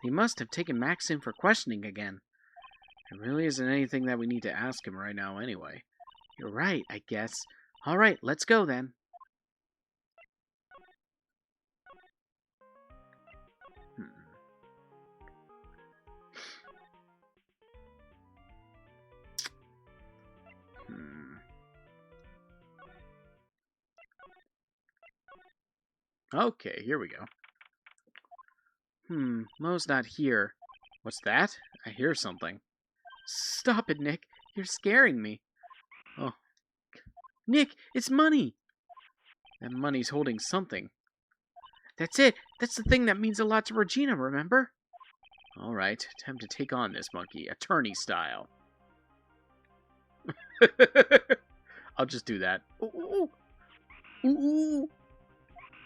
He must have taken Max in for questioning again. There really isn't anything that we need to ask him right now anyway. You're right, I guess. Alright, let's go then. Okay, here we go. Mo's not here. What's that? I hear something. Stop it, Nick. You're scaring me. Oh. Nick, it's money! That money's holding something. That's it! That's the thing that means a lot to Regina, remember? Alright, time to take on this monkey, attorney style. I'll just do that. Ooh. Ooh.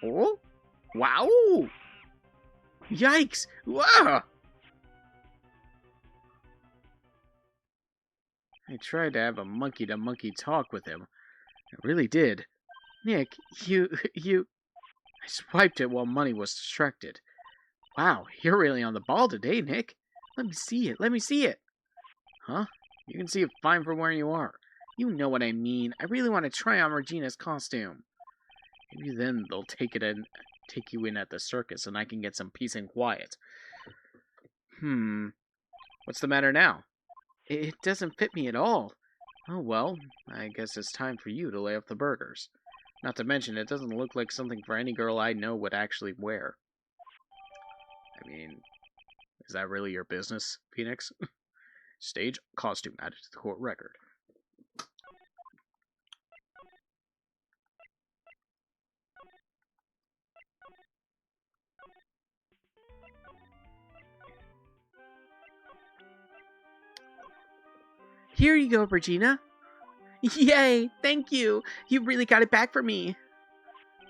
Oh? Wow! Yikes! Wow! I tried to have a monkey-to-monkey talk with him. I really did. Nick, you... I swiped it while money was distracted. Wow, you're really on the ball today, Nick. Let me see it. Huh? You can see it fine from where you are. You know what I mean. I really want to try on Regina's costume. Maybe then they'll take you in at the circus and I can get some peace and quiet. What's the matter now? It doesn't fit me at all. Oh well, I guess it's time for you to lay off the burgers. Not to mention, it doesn't look like something for any girl I know would actually wear. I mean, is that really your business, Phoenix? Stage costume added to the court record. Here you go, Regina. Yay! Thank you! You really got it back for me.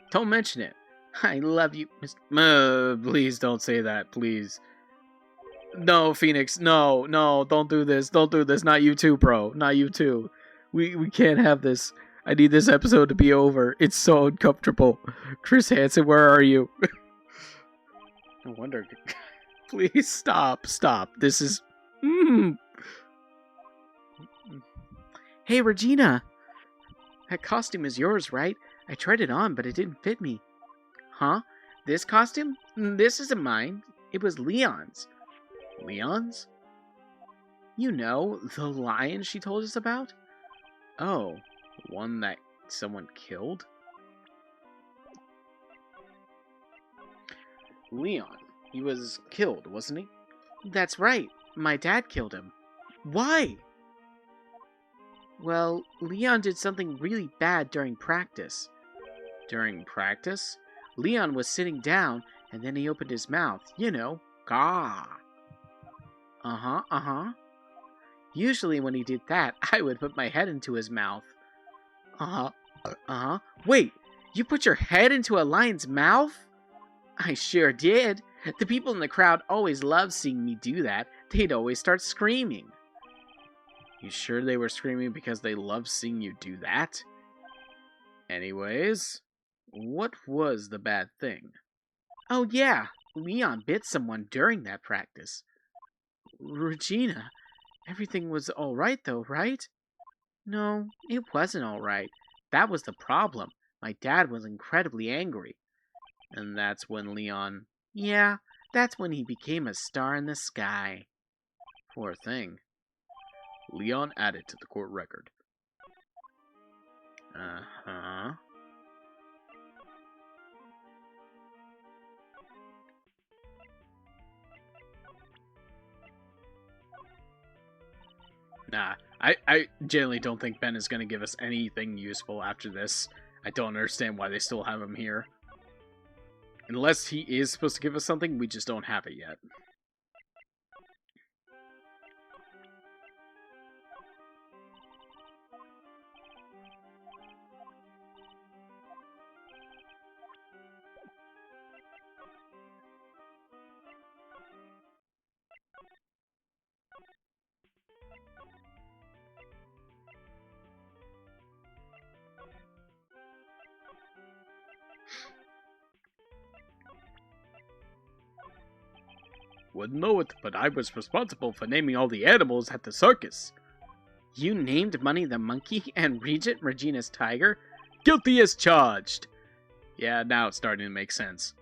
Don't mention it. I love you, please don't say that, please. No, Phoenix, no, don't do this. Don't do this. Not you too, bro. Not you too. We can't have this. I need this episode to be over. It's so uncomfortable. Chris Hansen, where are you? No wonder. Please stop. This is... Hey, Regina. That costume is yours, right? I tried it on, but it didn't fit me. Huh? This costume? This isn't mine. It was Leon's. Leon's? You know, the lion she told us about? Oh, the one that someone killed? Leon. He was killed, wasn't he? That's right. My dad killed him. Why? Well, Leon did something really bad during practice. During practice? Leon was sitting down, and then he opened his mouth. You know, gah. Usually when he did that, I would put my head into his mouth. Wait, you put your head into a lion's mouth? I sure did. The people in the crowd always loved seeing me do that. They'd always start screaming. You sure they were screaming because they loved seeing you do that? Anyways, what was the bad thing? Oh yeah, Leon bit someone during that practice. Regina, everything was alright though, right? No, it wasn't alright. That was the problem. My dad was incredibly angry. And that's when Leon... Yeah, that's when he became a star in the sky. Poor thing. Leon added to the court record. Uh-huh. Nah, I generally don't think Ben is going to give us anything useful after this. I don't understand why they still have him here. Unless he is supposed to give us something, we just don't have it yet. Wouldn't know it, but I was responsible for naming all the animals at the circus. You named Money the monkey and Regent Regina's tiger? Guilty as charged. Yeah, now it's starting to make sense.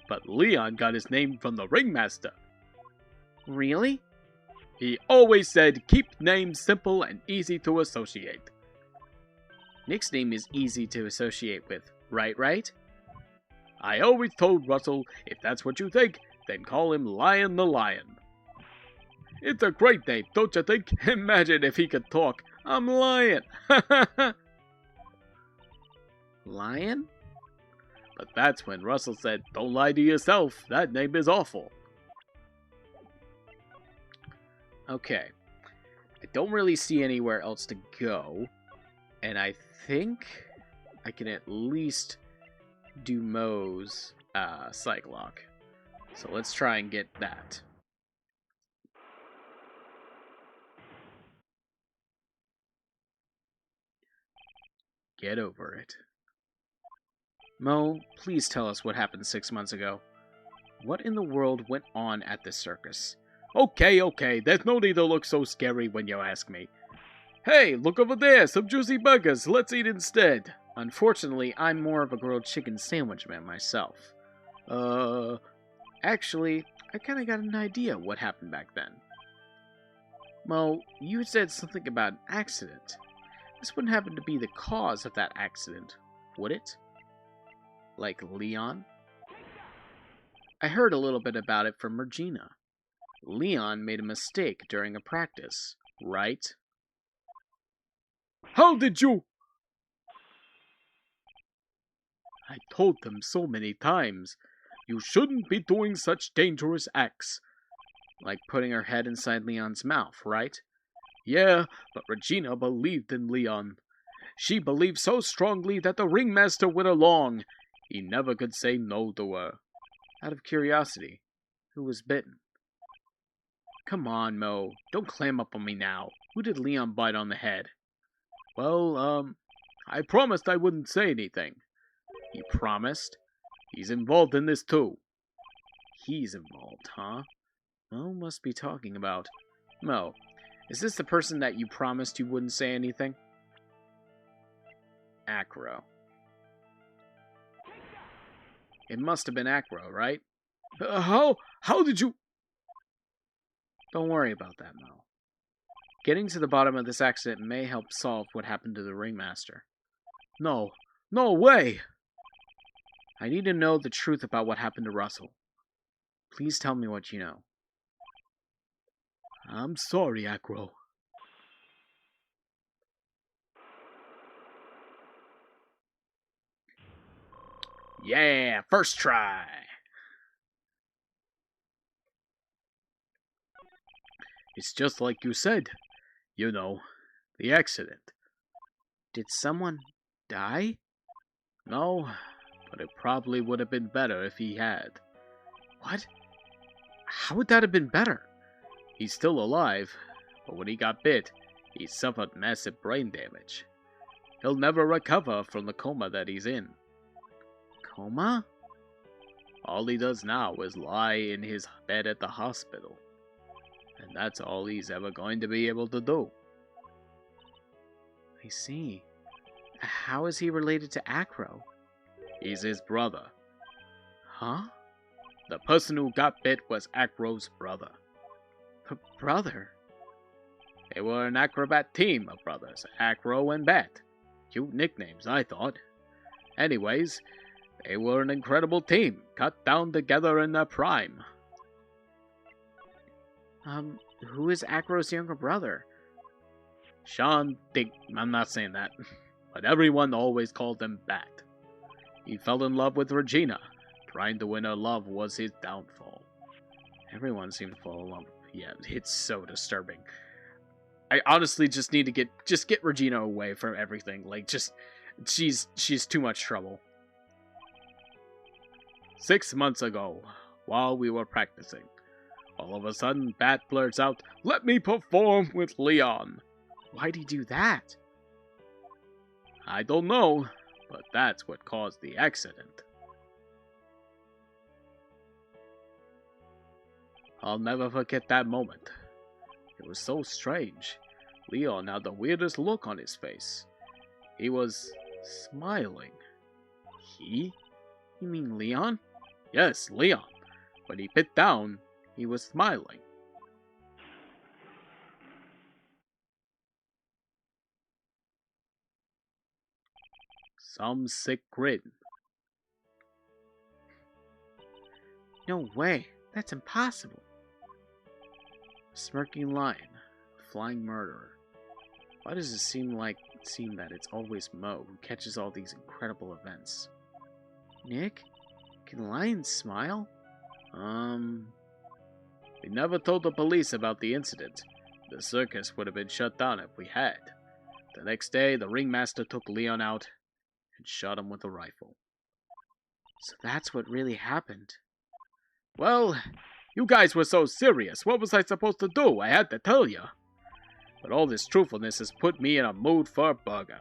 But Leon got his name from the ringmaster. Really? He always said, keep names simple and easy to associate. Nick's name is easy to associate with, right? I always told Russell, if that's what you think, then call him Lion the Lion. It's a great name, don't you think? Imagine if he could talk. I'm Lion. Lion? But that's when Russell said, don't lie to yourself. That name is awful. Okay. I don't really see anywhere else to go. And I think I can at least do Moe's Psych Lock. So let's try and get that. Get over it. Moe, please tell us what happened 6 months ago. What in the world went on at the circus? Okay, there's no need to look so scary when you ask me. Hey, look over there, some juicy burgers, let's eat instead. Unfortunately, I'm more of a grilled chicken sandwich man myself. Actually, I kinda got an idea what happened back then. Mo, you said something about an accident. This wouldn't happen to be the cause of that accident, would it? Like Leon? I heard a little bit about it from Regina. Leon made a mistake during a practice. right? How did you? I told them so many times, you shouldn't be doing such dangerous acts. Like putting her head inside Leon's mouth, right? Yeah, but Regina believed in Leon. She believed so strongly that the ringmaster went along. He never could say no to her. Out of curiosity, who was bitten? Come on, Mo. Don't clam up on me now. Who did Leon bite on the head? Well, I promised I wouldn't say anything. You promised? He's involved in this too. He's involved, huh? Mo must be talking about... Mo, is this the person that you promised you wouldn't say anything? Acro. It must have been Acro, right? How did you... Don't worry about that, Mo. Getting to the bottom of this accident may help solve what happened to the ringmaster. No way! I need to know the truth about what happened to Russell. Please tell me what you know. I'm sorry, Acro. Yeah, first try! It's just like you said. You know, the accident. Did someone die? No, but it probably would have been better if he had. What? How would that have been better? He's still alive, but when he got bit, he suffered massive brain damage. He'll never recover from the coma that he's in. Coma? All he does now is lie in his bed at the hospital. And that's all he's ever going to be able to do. I see. How is he related to Acro? He's his brother. Huh? The person who got bit was Acro's brother. Brother? They were an acrobat team of brothers, Acro and Bat. Cute nicknames, I thought. Anyways, they were an incredible team, cut down together in their prime. Who is Acro's younger brother? I'm not saying that, but everyone always called him Bat. He fell in love with Regina. Trying to win her love was his downfall. Everyone seemed to fall in love. Yeah, it's so disturbing. I honestly just need to get Regina away from everything. Like, she's too much trouble. 6 months ago, while we were practicing, all of a sudden Bat blurts out, "Let me perform with Leon." Why'd he do that? I don't know, but that's what caused the accident. I'll never forget that moment. It was so strange. Leon had the weirdest look on his face. He was smiling. He? You mean Leon? Yes, Leon. When he bit down, he was smiling. Some sick grin. No way. That's impossible. Smirking lion. Flying murderer. Why does it seem that it's always Mo who catches all these incredible events? Nick? Can lions smile? We never told the police about the incident. The circus would have been shut down if we had. The next day, the ringmaster took Leon out and shot him with a rifle. So that's what really happened. Well, you guys were so serious. What was I supposed to do? I had to tell you. But all this truthfulness has put me in a mood for a burger.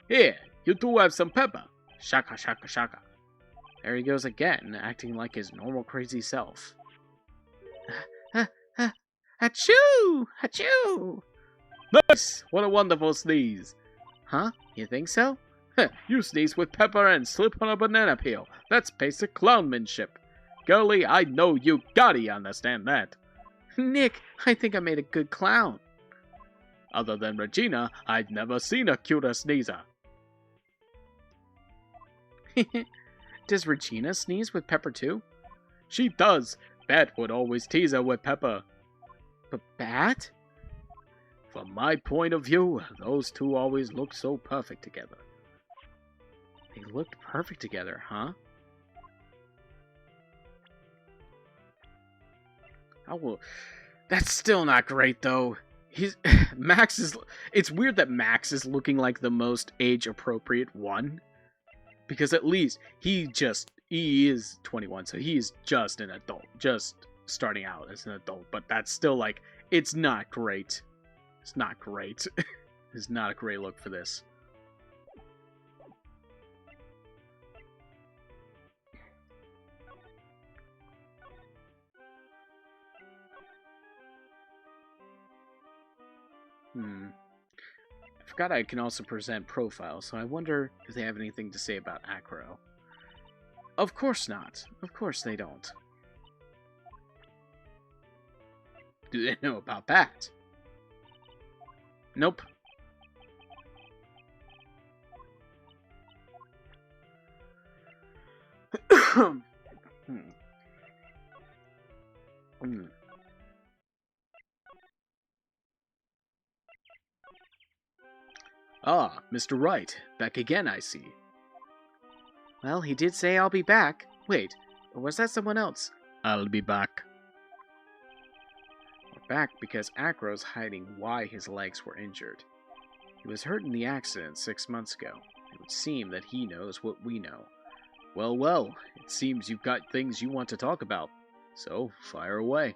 Here, you two have some pepper. Shaka, shaka, shaka. There he goes again, acting like his normal crazy self. Achoo! Achoo! Nice! What a wonderful sneeze. Huh? You think so? You sneeze with pepper and slip on a banana peel. That's basic clownmanship. Girlie, I know you gotta understand that. Nick, I think I made a good clown. Other than Regina, I'd never seen a cuter sneezer. Does Regina sneeze with pepper too? She does. Bat would always tease her with pepper. But Bat? From my point of view, those two always look so perfect together. They looked perfect together, huh? That's still not great, though. Max is. It's weird that Max is looking like the most age-appropriate one, because at least he is 21, so he's just an adult, just starting out as an adult. But that's still like, it's not great. It's not great. It's not a great look for this. I forgot I can also present profiles, so I wonder if they have anything to say about Acro. Of course not. Of course they don't. Do they know about that? Nope. Ah, Mr. Wright, back again, I see. Well, he did say I'll be back. Wait, or was that someone else? I'll be back. We're back because Acro's hiding why his legs were injured. He was hurt in the accident 6 months ago. It would seem that he knows what we know. Well, well, it seems you've got things you want to talk about. So, fire away.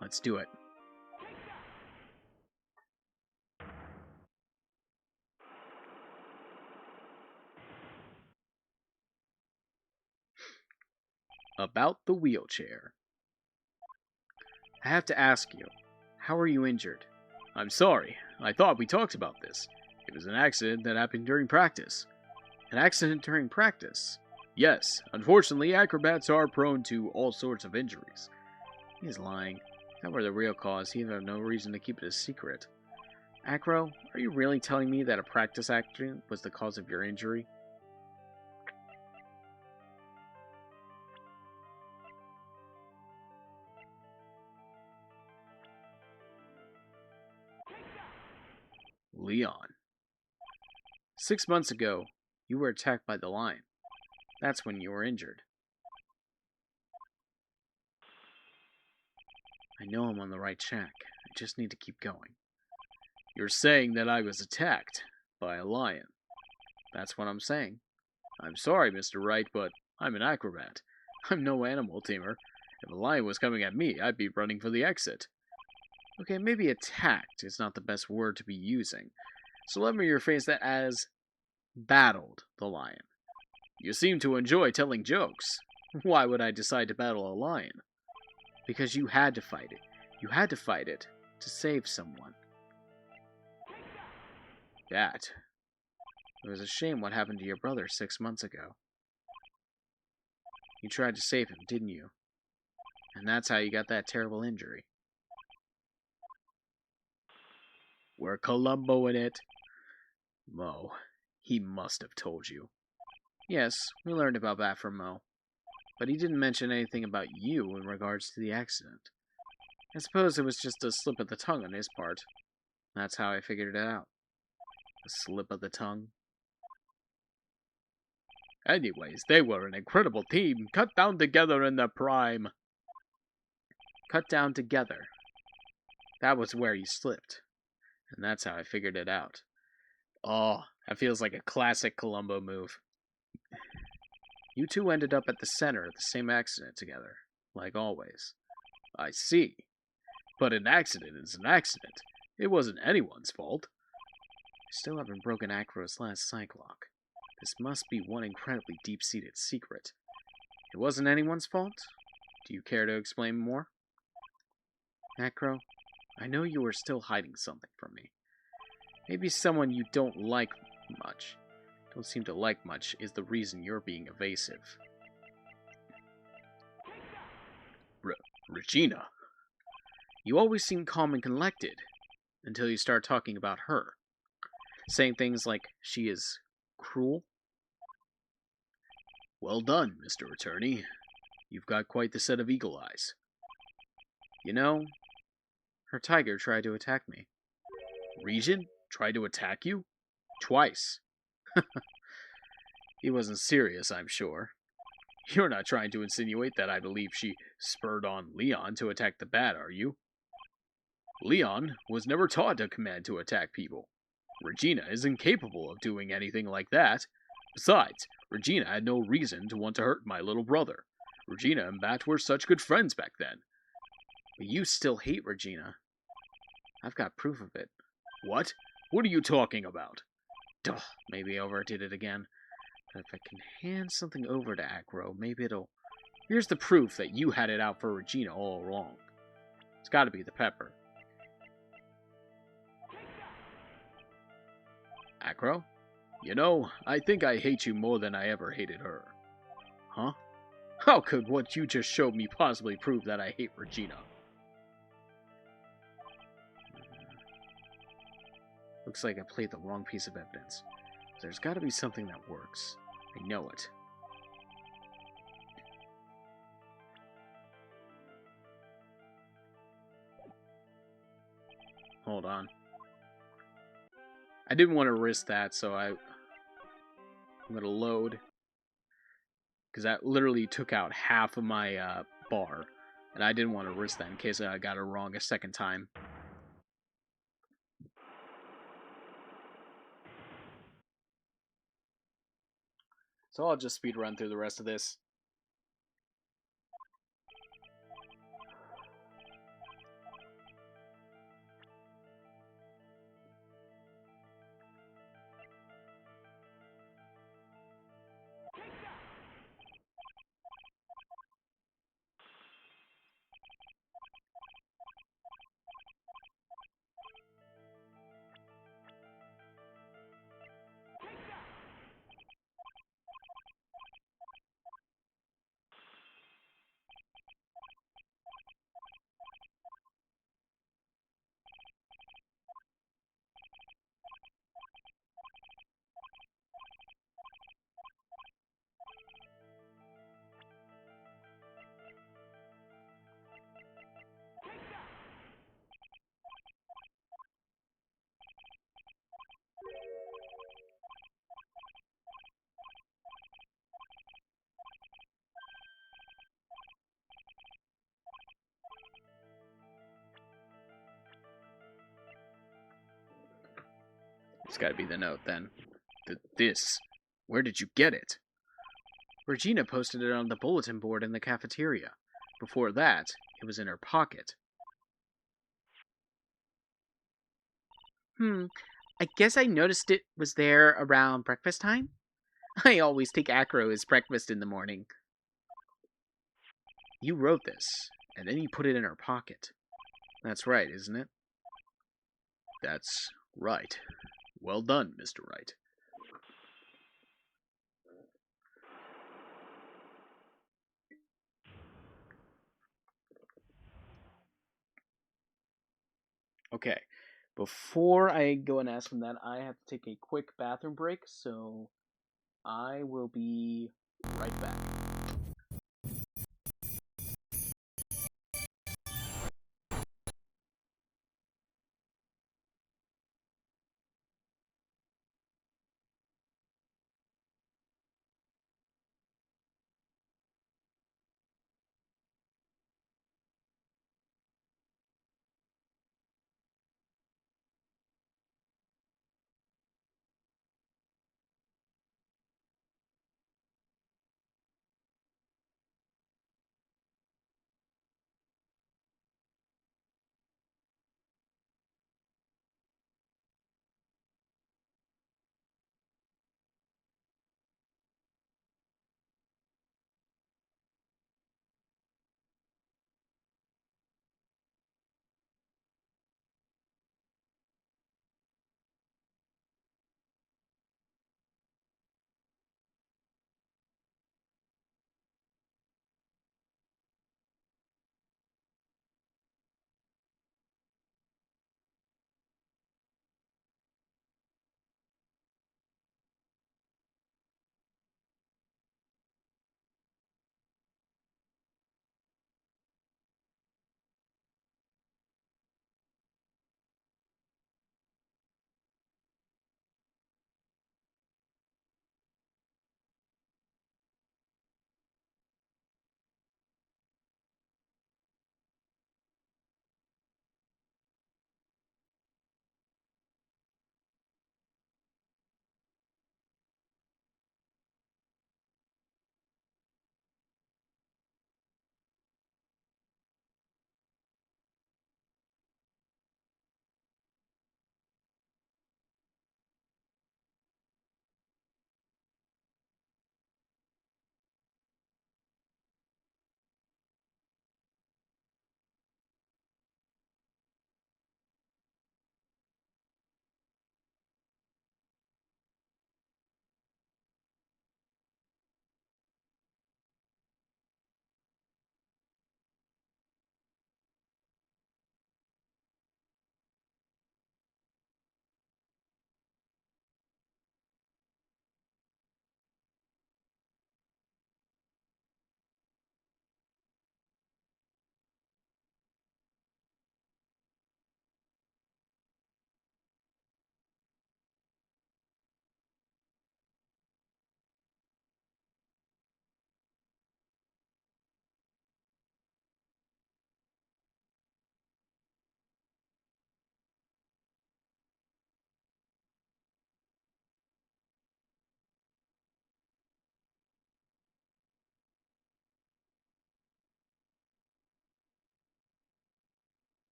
Let's do it. About the wheelchair. I have to ask you, how are you injured? I'm sorry, I thought we talked about this. It was an accident that happened during practice. An accident during practice? Yes, unfortunately, acrobats are prone to all sorts of injuries. He's lying. If that were the real cause, he'd have no reason to keep it a secret. Acro, are you really telling me that a practice accident was the cause of your injury? Leon. 6 months ago, you were attacked by the lion. That's when you were injured. I know I'm on the right track. I just need to keep going. You're saying that I was attacked by a lion. That's what I'm saying. I'm sorry, Mr. Wright, but I'm an acrobat. I'm no animal tamer. If a lion was coming at me, I'd be running for the exit. Okay, maybe attacked is not the best word to be using. So let me rephrase that as battled the lion. You seem to enjoy telling jokes. Why would I decide to battle a lion? Because you had to fight it. You had to fight it to save someone. That. It was a shame what happened to your brother 6 months ago. You tried to save him, didn't you? And that's how you got that terrible injury. Were Columbo in it? Mo, he must have told you. Yes, we learned about that from Mo. But he didn't mention anything about you in regards to the accident. I suppose it was just a slip of the tongue on his part. That's how I figured it out. A slip of the tongue. Anyways, they were an incredible team, cut down together in their prime. Cut down together. That was where you slipped. And that's how I figured it out. Oh, that feels like a classic Columbo move. You two ended up at the center of the same accident together, like always. I see. But an accident is an accident. It wasn't anyone's fault. I still haven't broken Acro's last cyclock. This must be one incredibly deep-seated secret. It wasn't anyone's fault? Do you care to explain more? Acro, I know you are still hiding something from me. Maybe someone you don't like much. Don't seem to like much is the reason you're being evasive. Regina. You always seem calm and collected, until you start talking about her. Saying things like she is cruel. Well done, Mr. Attorney. You've got quite the set of eagle eyes. You know, her tiger tried to attack me. Regent tried to attack you? Twice. He wasn't serious, I'm sure. You're not trying to insinuate that I believe she spurred on Leon to attack the bat, are you? Leon was never taught a command to attack people. Regina is incapable of doing anything like that. Besides, Regina had no reason to want to hurt my little brother. Regina and Bat were such good friends back then. But you still hate Regina. I've got proof of it. What? What are you talking about? Duh, maybe I overdid it again. But if I can hand something over to Acro, maybe it'll... Here's the proof that you had it out for Regina all along. It's gotta be the pepper. Acro? You know, I think I hate you more than I ever hated her. Huh? How could what you just showed me possibly prove that I hate Regina? Looks like I played the wrong piece of evidence. There's gotta be something that works. I know it. Hold on. I didn't want to risk that, so I'm going to load. Because that literally took out half of my bar. And I didn't want to risk that in case I got it wrong a second time. So I'll just speed run through the rest of this. It's got to be the note then. This. Where did you get it? Regina posted it on the bulletin board in the cafeteria. Before that, it was in her pocket. I guess I noticed it was there around breakfast time. I always take Acro as breakfast in the morning. You wrote this, and then you put it in her pocket. That's right, isn't it? That's right. Well done, Mr. Wright. Okay, before I go and ask him that, I have to take a quick bathroom break, so I will be right back.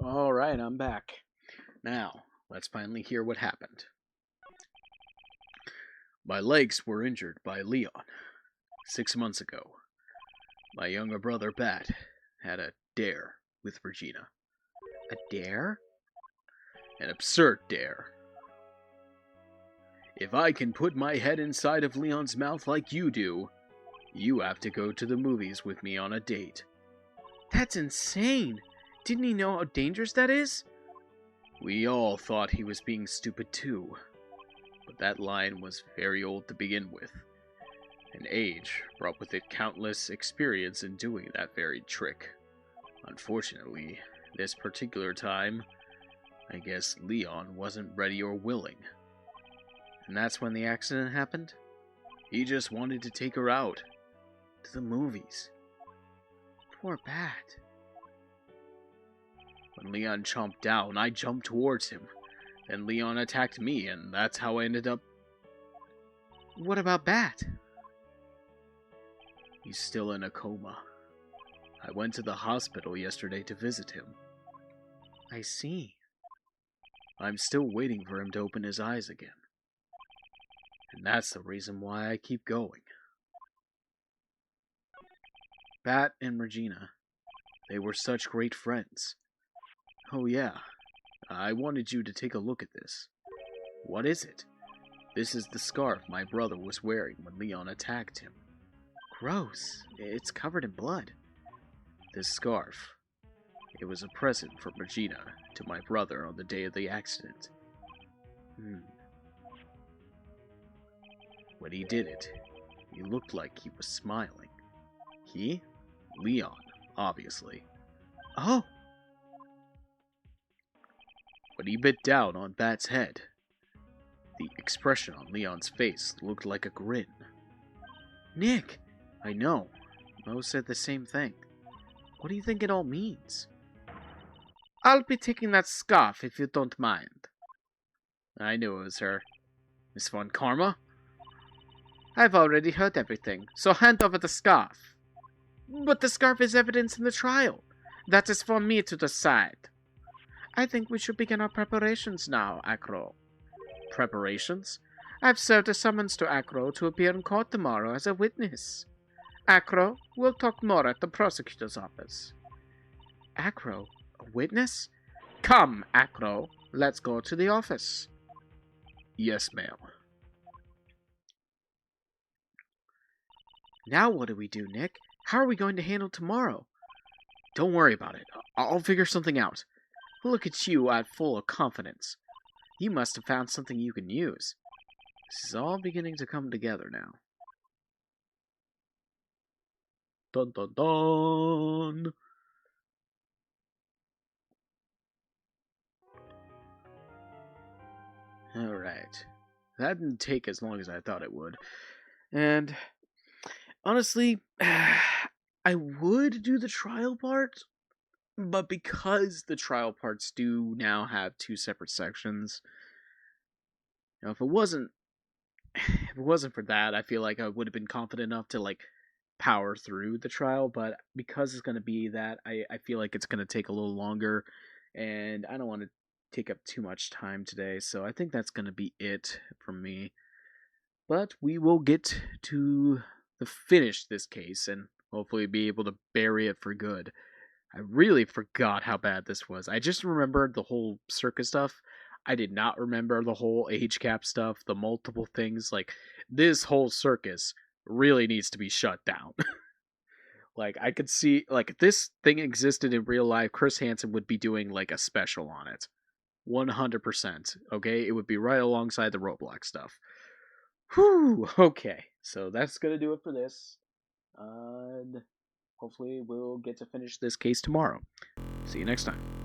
Alright, I'm back. Now, let's finally hear what happened. My legs were injured by Leon 6 months ago. My younger brother, Bat, had a dare with Regina. A dare? An absurd dare. If I can put my head inside of Leon's mouth like you do, you have to go to the movies with me on a date. That's insane! Didn't he know how dangerous that is? We all thought he was being stupid too, but that line was very old to begin with, and age brought with it countless experience in doing that very trick. Unfortunately, this particular time, I guess Leon wasn't ready or willing. And that's when the accident happened? He just wanted to take her out. To the movies. Poor Bat. When Leon chomped down, I jumped towards him. Then Leon attacked me, and that's how I ended up... What about Bat? He's still in a coma. I went to the hospital yesterday to visit him. I see. I'm still waiting for him to open his eyes again. And that's the reason why I keep going. Bat and Regina, they were such great friends. Oh yeah, I wanted you to take a look at this. What is it? This is the scarf my brother was wearing when Leon attacked him. Gross. It's covered in blood. This scarf, it was a present from Regina to my brother on the day of the accident. When he did it, he looked like he was smiling. He? Leon, obviously. Oh! When he bit down on Bat's head, the expression on Leon's face looked like a grin. Nick! I know. Mo said the same thing. What do you think it all means? I'll be taking that scarf if you don't mind. I knew it was her. Miss Von Karma? I've already heard everything, so hand over the scarf. But the scarf is evidence in the trial. That is for me to decide. I think we should begin our preparations now, Acro. Preparations? I've served a summons to Acro to appear in court tomorrow as a witness. Acro, we'll talk more at the prosecutor's office. Acro? A witness? Come, Acro. Let's go to the office. Yes, ma'am. Now what do we do, Nick? How are we going to handle tomorrow? Don't worry about it. I'll figure something out. Look at you, full of confidence. You must have found something you can use. This is all beginning to come together now. Dun dun dun! Alright. That didn't take as long as I thought it would. And honestly, I would do the trial part, but because the trial parts do now have two separate sections, if it wasn't for that, I feel like I would have been confident enough to power through the trial, but because it's going to be that, I feel like it's going to take a little longer, and I don't want to take up too much time today, so I think that's going to be it from me. But we will get to finish this case and hopefully be able to bury it for good. I really forgot how bad this was. I just remembered the whole circus stuff. I did not remember the whole age cap stuff, the multiple things. This whole circus really needs to be shut down. I could see, if this thing existed in real life, Chris Hansen would be doing, a special on it. 100%, okay? It would be right alongside the Roblox stuff. Whew, okay. So that's gonna do it for this. And hopefully we'll get to finish this case tomorrow. See you next time.